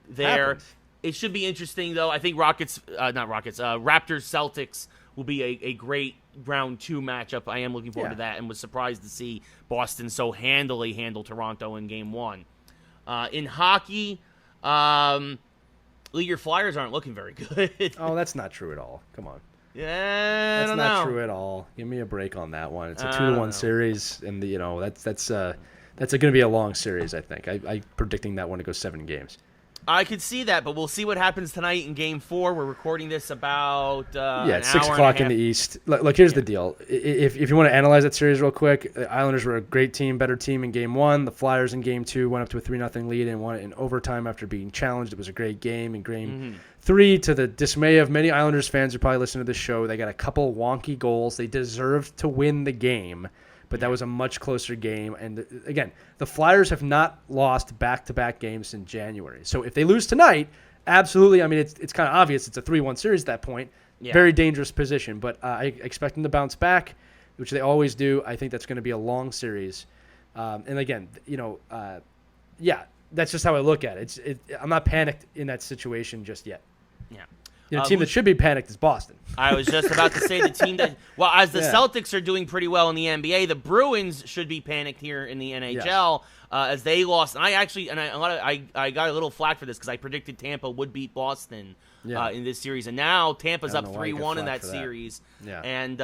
there. Happens. It should be interesting though. I think Raptors Celtics will be a great round 2 matchup. I am looking forward to that, and was surprised to see Boston so handily handle Toronto in Game 1. In hockey, your Flyers aren't looking very good. Oh, that's not true at all. Come on. Yeah, that's not true at all. Give me a break on that one. It's a 2-1 series, and that's that's going to be a long series, I think. I predicting that one to go 7 games. I could see that, but we'll see what happens tonight in Game 4. We're recording this about it's 6 o'clock in the East. Look, here's the deal. If you want to analyze that series real quick, the Islanders were a great team, better team in Game 1. The Flyers in Game 2 went up to a 3-0 lead and won it in overtime after being challenged. It was a great game. In Game 3, to the dismay of many Islanders fans who probably listen to this show, they got a couple wonky goals. They deserved to win the game. But that was a much closer game. And again, the Flyers have not lost back-to-back games in January. So if they lose tonight, absolutely. I mean, it's kind of obvious. It's a 3-1 series at that point. Yeah. Very dangerous position. But I expect them to bounce back, which they always do. I think that's going to be a long series. And again, that's just how I look at it. I'm not panicked in that situation just yet. Yeah. The team that should be panicked is Boston. I was just about to say the team that, well, as the Celtics are doing pretty well in the NBA, the Bruins should be panicked here in the NHL as they lost. And I got a little flack for this because I predicted Tampa would beat Boston in this series, and now Tampa's up 3-1 in that series. Yeah. And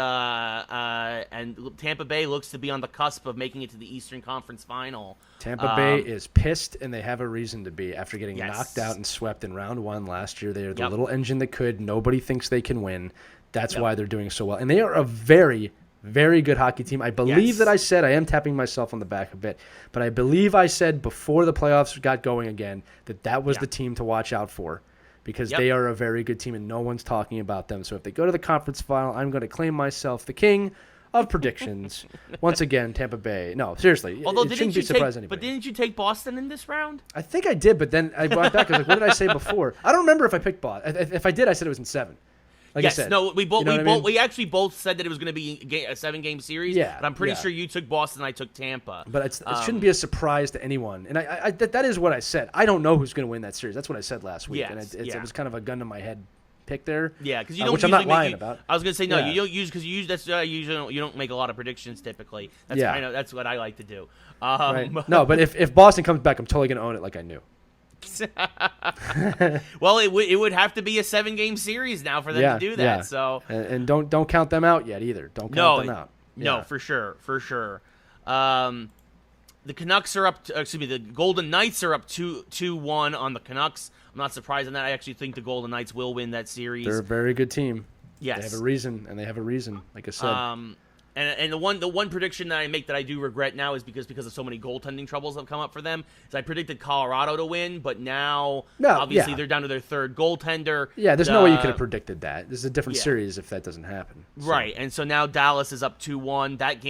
Tampa Bay looks to be on the cusp of making it to the Eastern Conference Final. Tampa Bay is pissed, and they have a reason to be. After getting knocked out and swept in round 1 last year, they are the little engine that could. Nobody thinks they can win. That's why they're doing so well. And they are a very, very good hockey team. I believe that I said, I am tapping myself on the back a bit, but I believe I said before the playoffs got going again that was the team to watch out for because they are a very good team, and no one's talking about them. So if they go to the conference final, I'm going to claim myself the king of predictions. Once again, Tampa Bay. No, seriously. Although, it shouldn't surprise anybody. But didn't you take Boston in this round? I think I did, but then I went back. I was like, what did I say before? I don't remember if I picked Boston. If I did, I said it was in 7. Like yes, I said, no, we actually both said that it was going to be a 7-game series. Yeah, but I'm pretty sure you took Boston, I took Tampa. But it shouldn't be a surprise to anyone. And that is what I said. I don't know who's going to win that series. That's what I said last week. Yes, and it was kind of a gun to my head pick there. Yeah, because you don't. Which I'm not lying about. I was going to say no. You don't use because you don't make a lot of predictions typically. That's what I like to do. Right. No, but if Boston comes back, I'm totally going to own it like I knew. Well, it would have to be a 7-game series now for them to do that. Yeah. So and don't count them out yet either. Don't count them out. No, for sure. The Canucks are up. The Golden Knights are up 2-1 on the Canucks. I'm not surprised on that. I actually think the Golden Knights will win that series. They're a very good team. Yes, they have a reason. Like I said. And the one prediction that I make that I do regret now is because of so many goaltending troubles that have come up for them. Is I predicted Colorado to win, but now obviously they're down to their third goaltender. Yeah, there's no way you could have predicted that. This is a different series if that doesn't happen. So. Right, and so now Dallas is up 2-1. That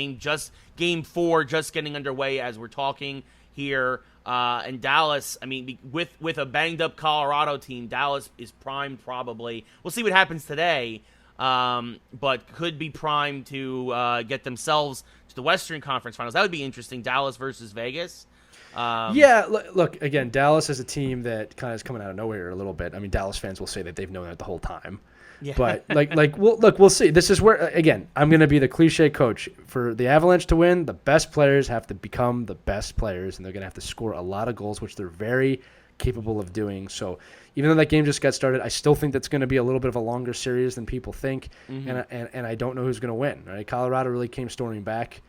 game 4 just getting underway as we're talking here. And Dallas, I mean, with a banged up Colorado team, Dallas is primed probably. We'll see what happens today. But could be primed to get themselves to the Western Conference Finals. That would be interesting. Dallas versus Vegas. Look, again, Dallas is a team that kind of is coming out of nowhere a little bit. I mean, Dallas fans will say that they've known that the whole time. Yeah. But, we'll see. This is where, again, I'm going to be the cliche coach. For the Avalanche to win, the best players have to become the best players, and they're going to have to score a lot of goals, which they're very capable of doing. So even though that game just got started, I still think that's going to be a little bit of a longer series than people think, and I don't know who's going to win. Right? Colorado really came storming back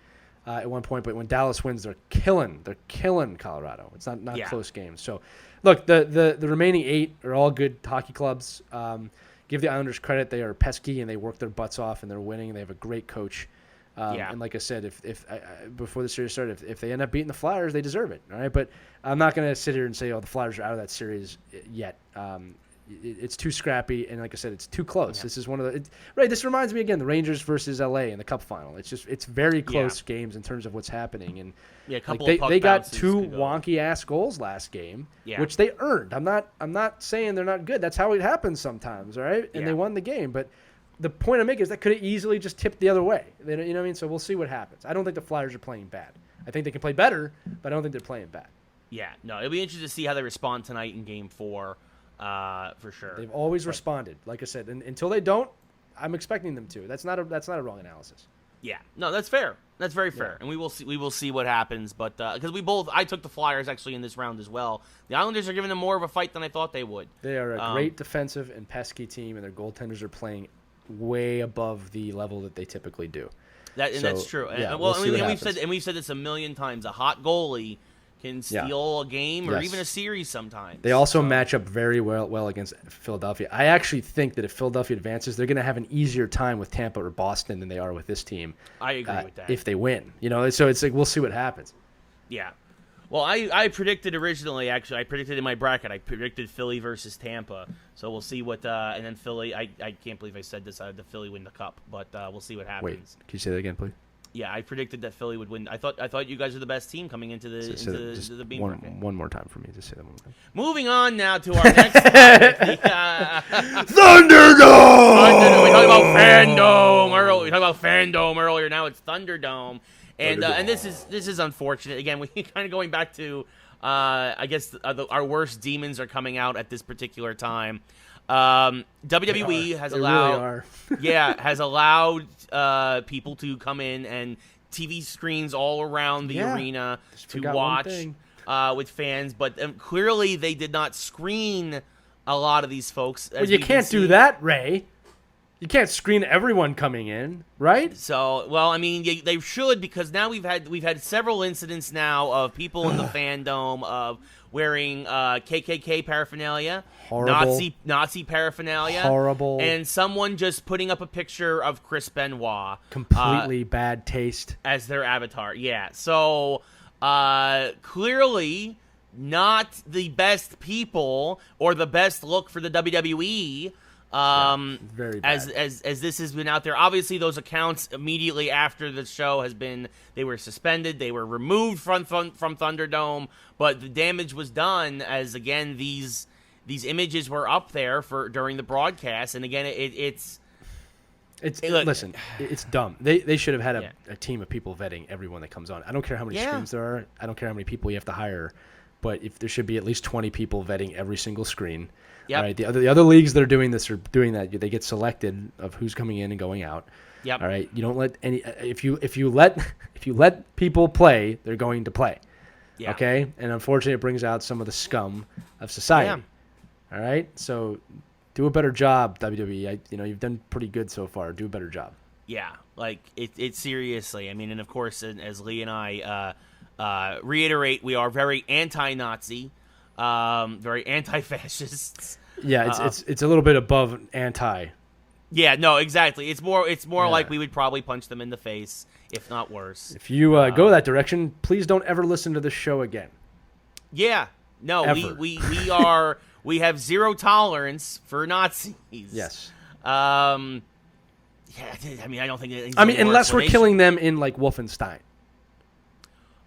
at one point, but when Dallas wins, they're killing Colorado. It's not a close game. So look, the remaining 8 are all good hockey clubs. Give the Islanders credit; they are pesky and they work their butts off, and they're winning. And they have a great coach. And like I said, if before the series started, if they end up beating the Flyers, they deserve it. All right, but I'm not going to sit here and say, the Flyers are out of that series yet. It's too scrappy, and like I said, it's too close. Yeah. This is one of the right. This reminds me again, the Rangers versus LA in the Cup final. It's very close games in terms of what's happening, and they got 2 wonky ass goals last game, which they earned. I'm not saying they're not good. That's how it happens sometimes. All right, and they won the game, but. The point I'm making is that could have easily just tipped the other way. You know what I mean? So we'll see what happens. I don't think the Flyers are playing bad. I think they can play better, but I don't think they're playing bad. Yeah, no, it'll be interesting to see how they respond tonight in Game 4, for sure. They've always responded, like I said, and until they don't, I'm expecting them to. That's not a wrong analysis. Yeah, no, that's fair. That's very fair, and we will see what happens. But because I took the Flyers actually in this round as well. The Islanders are giving them more of a fight than I thought they would. They are a great defensive and pesky team, and their goaltenders are playing way above the level that they typically do. That's true. Yeah, well, we'll we've said this a million times. A hot goalie can steal a game or even a series sometimes. They also match up very well against Philadelphia. I actually think that if Philadelphia advances, they're going to have an easier time with Tampa or Boston than they are with this team. I agree with that. If they win, so it's like we'll see what happens. Yeah. Well, I predicted originally, actually, I predicted in my bracket, I predicted Philly versus Tampa. So we'll see what, and then Philly, I can't believe I said this, I had the Philly win the cup, but we'll see what happens. Wait, can you say that again, please? Yeah, I predicted that Philly would win. I thought you guys are the best team coming into the Beam bracket. One more time for me. Just say that one more time. Moving on now to our next topic. Thunderdome! We talked about Fandome earlier. Now it's Thunderdome. And this is unfortunate. Again, we kind of going back to, I guess, our worst demons are coming out at this particular time. WWE has allowed, has allowed people to come in and TV screens all around the arena to watch with fans, but clearly they did not screen a lot of these folks. Well, you can't do that, Ray. You can't screen everyone coming in, right? So, well, I mean, they should, because now we've had several incidents now of people in the fandom of wearing KKK paraphernalia, horrible, Nazi paraphernalia, horrible, and someone just putting up a picture of Chris Benoit, completely bad taste, as their avatar. Yeah, so clearly not the best people or the best look for the WWE. Very bad. As this has been out there, obviously those accounts immediately after the show they were suspended, they were removed from Thunderdome, but the damage was done as, again, these images were up there during the broadcast, and again listen, it's dumb. They should have had a team of people vetting everyone that comes on. I don't care how many screens there are. I don't care how many people you have to hire, but if there should be at least 20 people vetting every single screen. Yep. Right. The other leagues that are doing this are doing that. They get selected of who's coming in and going out. Yep. All right. You don't let any. If you let people play, they're going to play. Yeah. Okay. And unfortunately, it brings out some of the scum of society. Yeah. All right. So, do a better job, WWE. You've done pretty good so far. Do a better job. Yeah. Like it seriously. I mean, and of course, as Lee and I reiterate, we are very anti-Nazi. Very anti-fascists. Yeah, it's a little bit above anti. Yeah, no, exactly. It's more like we would probably punch them in the face, if not worse. If you go that direction, please don't ever listen to this show again. Yeah, no, ever. we have zero tolerance for Nazis. Yes. Yeah, I mean, I don't think. Unless we're killing them in like Wolfenstein,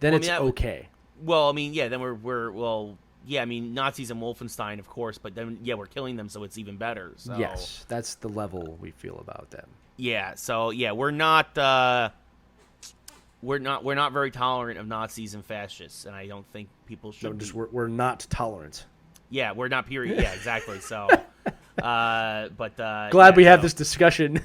then it's okay. Well, I mean, yeah, then we're. Yeah, I mean, Nazis and Wolfenstein, of course, but then, we're killing them, so it's even better. So. Yes, that's the level we feel about them. Yeah, so, we're not very tolerant of Nazis and fascists, and I don't think people should be. We're not tolerant. Yeah, we're not, period. Yeah, exactly, so... glad we have this discussion.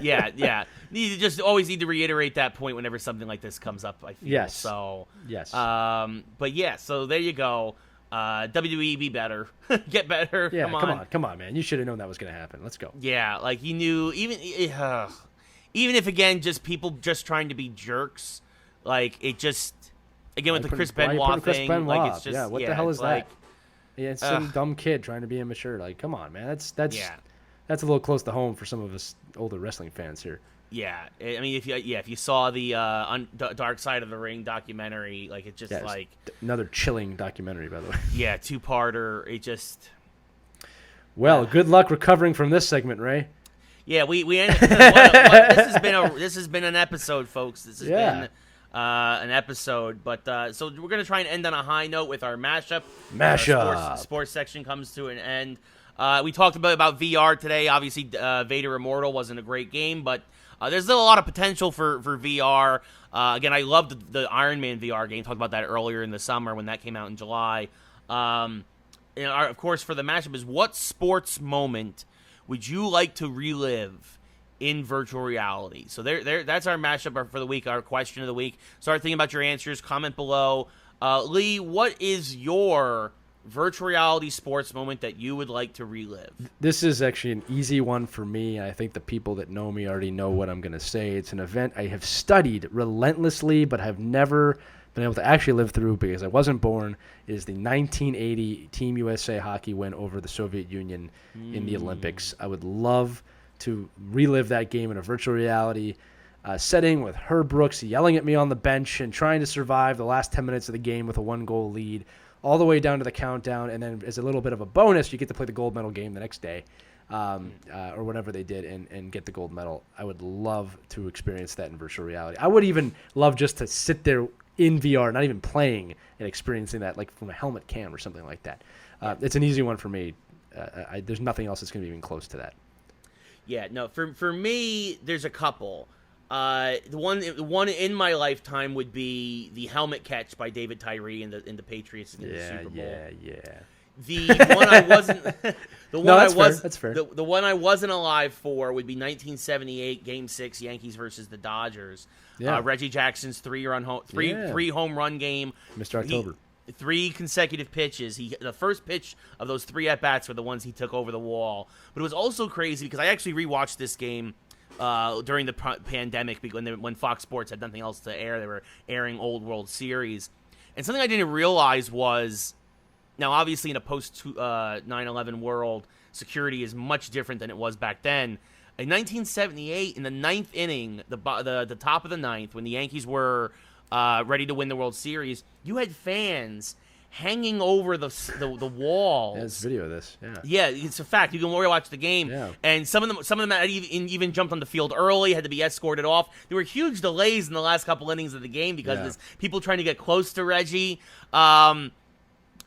yeah. You just always need to reiterate that point whenever something like this comes up, I feel. Yes. So, yes. But, yeah, so there you go. WWE, be better. Get better. Yeah, come on, man. You should have known that was going to happen. Let's go. Yeah, like you knew, even if, again, just people just trying to be jerks, like it just, again, with the Chris Benoit thing, like it's just, what the hell is that? Yeah, it's some dumb kid trying to be immature. Like, come on, man. That's a little close to home for some of us older wrestling fans here. Yeah, I mean, if you saw the Dark Side of the Ring documentary, like it's just another chilling documentary, by the way. Yeah, 2-parter. It just. Well, good luck recovering from this segment, Ray. Yeah, we ended, this has been an episode, folks. This has been an episode, but so we're gonna try and end on a high note with our mashup. Sports section comes to an end. We talked about VR today. Obviously, Vader Immortal wasn't a great game, but there's still a lot of potential for VR. Again, I loved the Iron Man VR game. Talked about that earlier in the summer when that came out in July. Of course, for the mashup is, what sports moment would you like to relive in virtual reality? So that's our mashup for the week, our question of the week. Start thinking about your answers. Comment below. Lee, what is your virtual reality sports moment that you would like to relive. This is actually an easy one for me. I think the people that know me already know what I'm going to say. It's an event I have studied relentlessly, but have never been able to actually live through because I wasn't born. It is the 1980 Team USA hockey win over the Soviet Union in the Olympics. I would love to relive that game in a virtual reality setting with Herb Brooks yelling at me on the bench and trying to survive the last 10 minutes of the game with a 1-goal lead, all the way down to the countdown, and then as a little bit of a bonus, you get to play the gold medal game the next day, or whatever they did, and get the gold medal. I would love to experience that in virtual reality. I would even love just to sit there in VR, not even playing, and experiencing that like from a helmet cam or something like that. It's an easy one for me. There's nothing else that's going to be even close to that. Yeah, no, for me, there's a couple. The one in my lifetime would be the helmet catch by David Tyree in the Patriots in the Super Bowl. Yeah. The one I wasn't. That's fair. The one I wasn't alive for would be 1978 Game 6 Yankees versus the Dodgers. Yeah. Reggie Jackson's three home run game. Mr. October. 3 consecutive pitches. The first pitch of those 3 at bats were the ones he took over the wall. But it was also crazy because I actually rewatched this game during the pandemic when Fox Sports had nothing else to air. They were airing old World Series. And something I didn't realize was, now obviously in a post 9/11 world, security is much different than it was back then. In 1978, in the 9th inning, the top of the 9th, when the Yankees were ready to win the World Series, you had fans hanging over the walls. There's video of this. Yeah, it's a fact. You can watch the game, and some of them had even jumped on the field early, had to be escorted off. There were huge delays in the last couple innings of the game because of this, people trying to get close to Reggie. And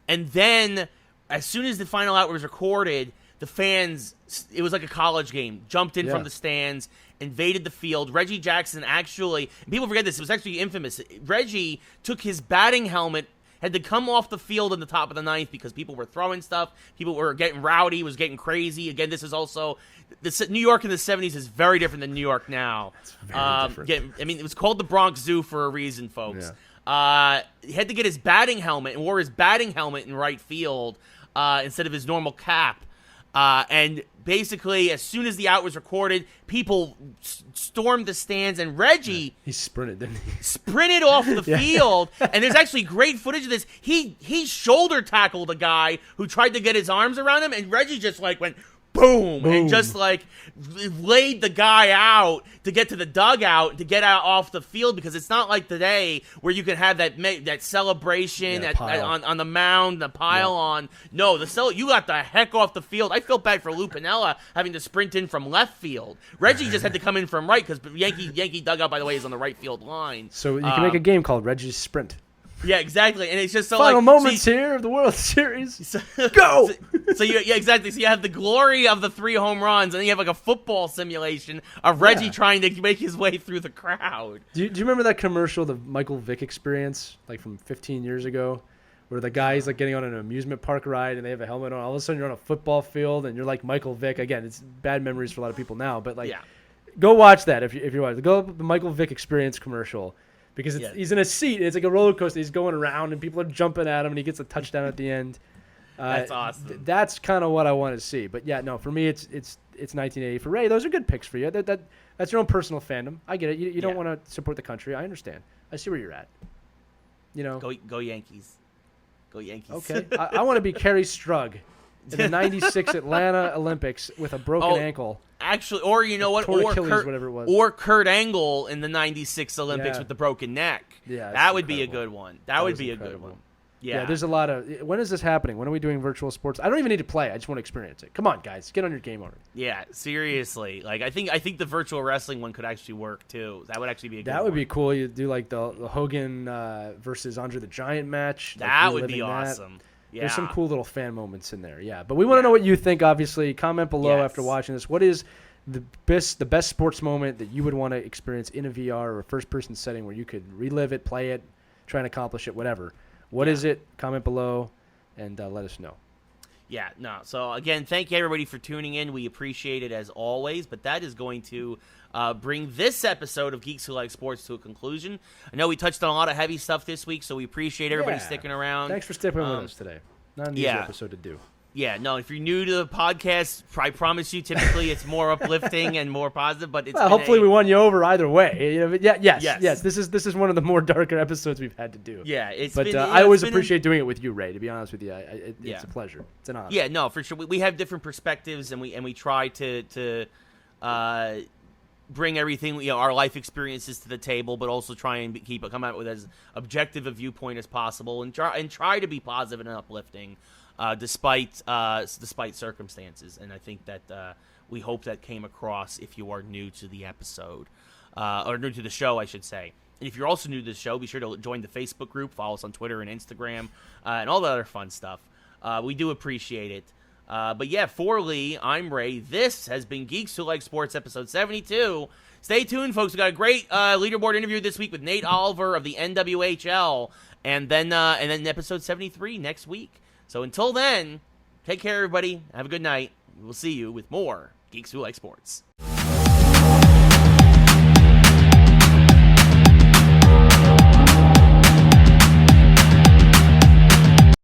then, as soon as the final out was recorded, the fans, it was like a college game, jumped in from the stands, invaded the field. Reggie Jackson actually, and people forget this, it was actually infamous. Reggie took his batting helmet, had to come off the field in the top of the 9th because people were throwing stuff. People were getting rowdy, was getting crazy. Again, this is also, New York in the 70s is very different than New York now. It's very different. I mean, it was called the Bronx Zoo for a reason, folks. He had to get his batting helmet and wore his batting helmet in right field instead of his normal cap. And basically, as soon as the out was recorded, people stormed the stands, and Reggie... He sprinted, didn't he? Sprinted off the field, and there's actually great footage of this. He shoulder tackled a guy who tried to get his arms around him, and Reggie just went... Boom, and just laid the guy out to get to the dugout to get out off the field, because it's not like today where you can have that celebration on the mound, the pile on. No, you got the heck off the field. I felt bad for Lou Piniella having to sprint in from left field. Reggie just had to come in from right because Yankee dugout, by the way, is on the right field line. So you can make a game called Reggie's Sprint. Yeah, exactly, and it's just so final moments here of the World Series. Go! Exactly. So you have the glory of the 3 home runs, and then you have like a football simulation of Reggie trying to make his way through the crowd. Do you remember that commercial, the Michael Vick experience, like from 15 years ago, where the guy's like getting on an amusement park ride and they have a helmet on? All of a sudden you're on a football field and you're like Michael Vick. Again, it's bad memories for a lot of people now, but go watch that if you're watching. Go the Michael Vick experience commercial. Because he's in a seat, and it's like a roller coaster. He's going around, and people are jumping at him, and he gets a touchdown at the end. That's awesome. That's kind of what I want to see. But yeah, no, for me, it's 1980. For Ray, those are good picks for you. That's your own personal fandom. I get it. You don't want to support the country. I understand. I see where you're at. Go Yankees. Go Yankees. Okay, I want to be Kerry Strug in the '96 Atlanta Olympics with a broken ankle. Actually, or you know what, or Kurt Angle in the '96 Olympics with the broken neck. Yeah, that would be a good one. That would be a good one. Yeah, there's a lot of. When is this happening? When are we doing virtual sports? I don't even need to play. I just want to experience it. Come on, guys, get on your game already. Yeah, seriously. Like I think the virtual wrestling one could actually work too. That would actually be a good one. That would be cool. You do like the Hogan versus Andre the Giant match. That would be awesome. Yeah. There's some cool little fan moments in there. Yeah, but we want to know what you think. Obviously, comment below after watching this. What is the best sports moment that you would want to experience in a VR or a first-person setting where you could relive it, play it, try and accomplish it, whatever? What is it? Comment below and let us know. Yeah, no. So, again, thank you, everybody, for tuning in. We appreciate it as always, but that is going to bring this episode of Geeks Who Like Sports to a conclusion. I know we touched on a lot of heavy stuff this week, so we appreciate everybody sticking around. Thanks for sticking with us today. Not an easy episode to do. Yeah, no, if you're new to the podcast, I promise you, typically it's more uplifting and more positive, but it's hopefully we won you over either way. You know, yes. This is one of the more darker episodes we've had to do. Yeah, I always appreciate doing it with you, Ray. To be honest with you, it's a pleasure. It's an honor. Yeah, no, for sure. We have different perspectives, and we try to bring everything, our life experiences to the table, but also try and come out with as objective a viewpoint as possible, and try to be positive and uplifting. Despite circumstances, and I think that we hope that came across if you are new to the episode, or new to the show, I should say. And if you're also new to the show, be sure to join the Facebook group, follow us on Twitter and Instagram, and all the other fun stuff. We do appreciate it. But yeah, for Lee, I'm Ray. This has been Geeks Who Like Sports, episode 72. Stay tuned, folks. We got a great leaderboard interview this week with Nate Oliver of the NWHL, and then episode 73 next week. So until then, take care, everybody. Have a good night. We'll see you with more Geeks Who Like Sports.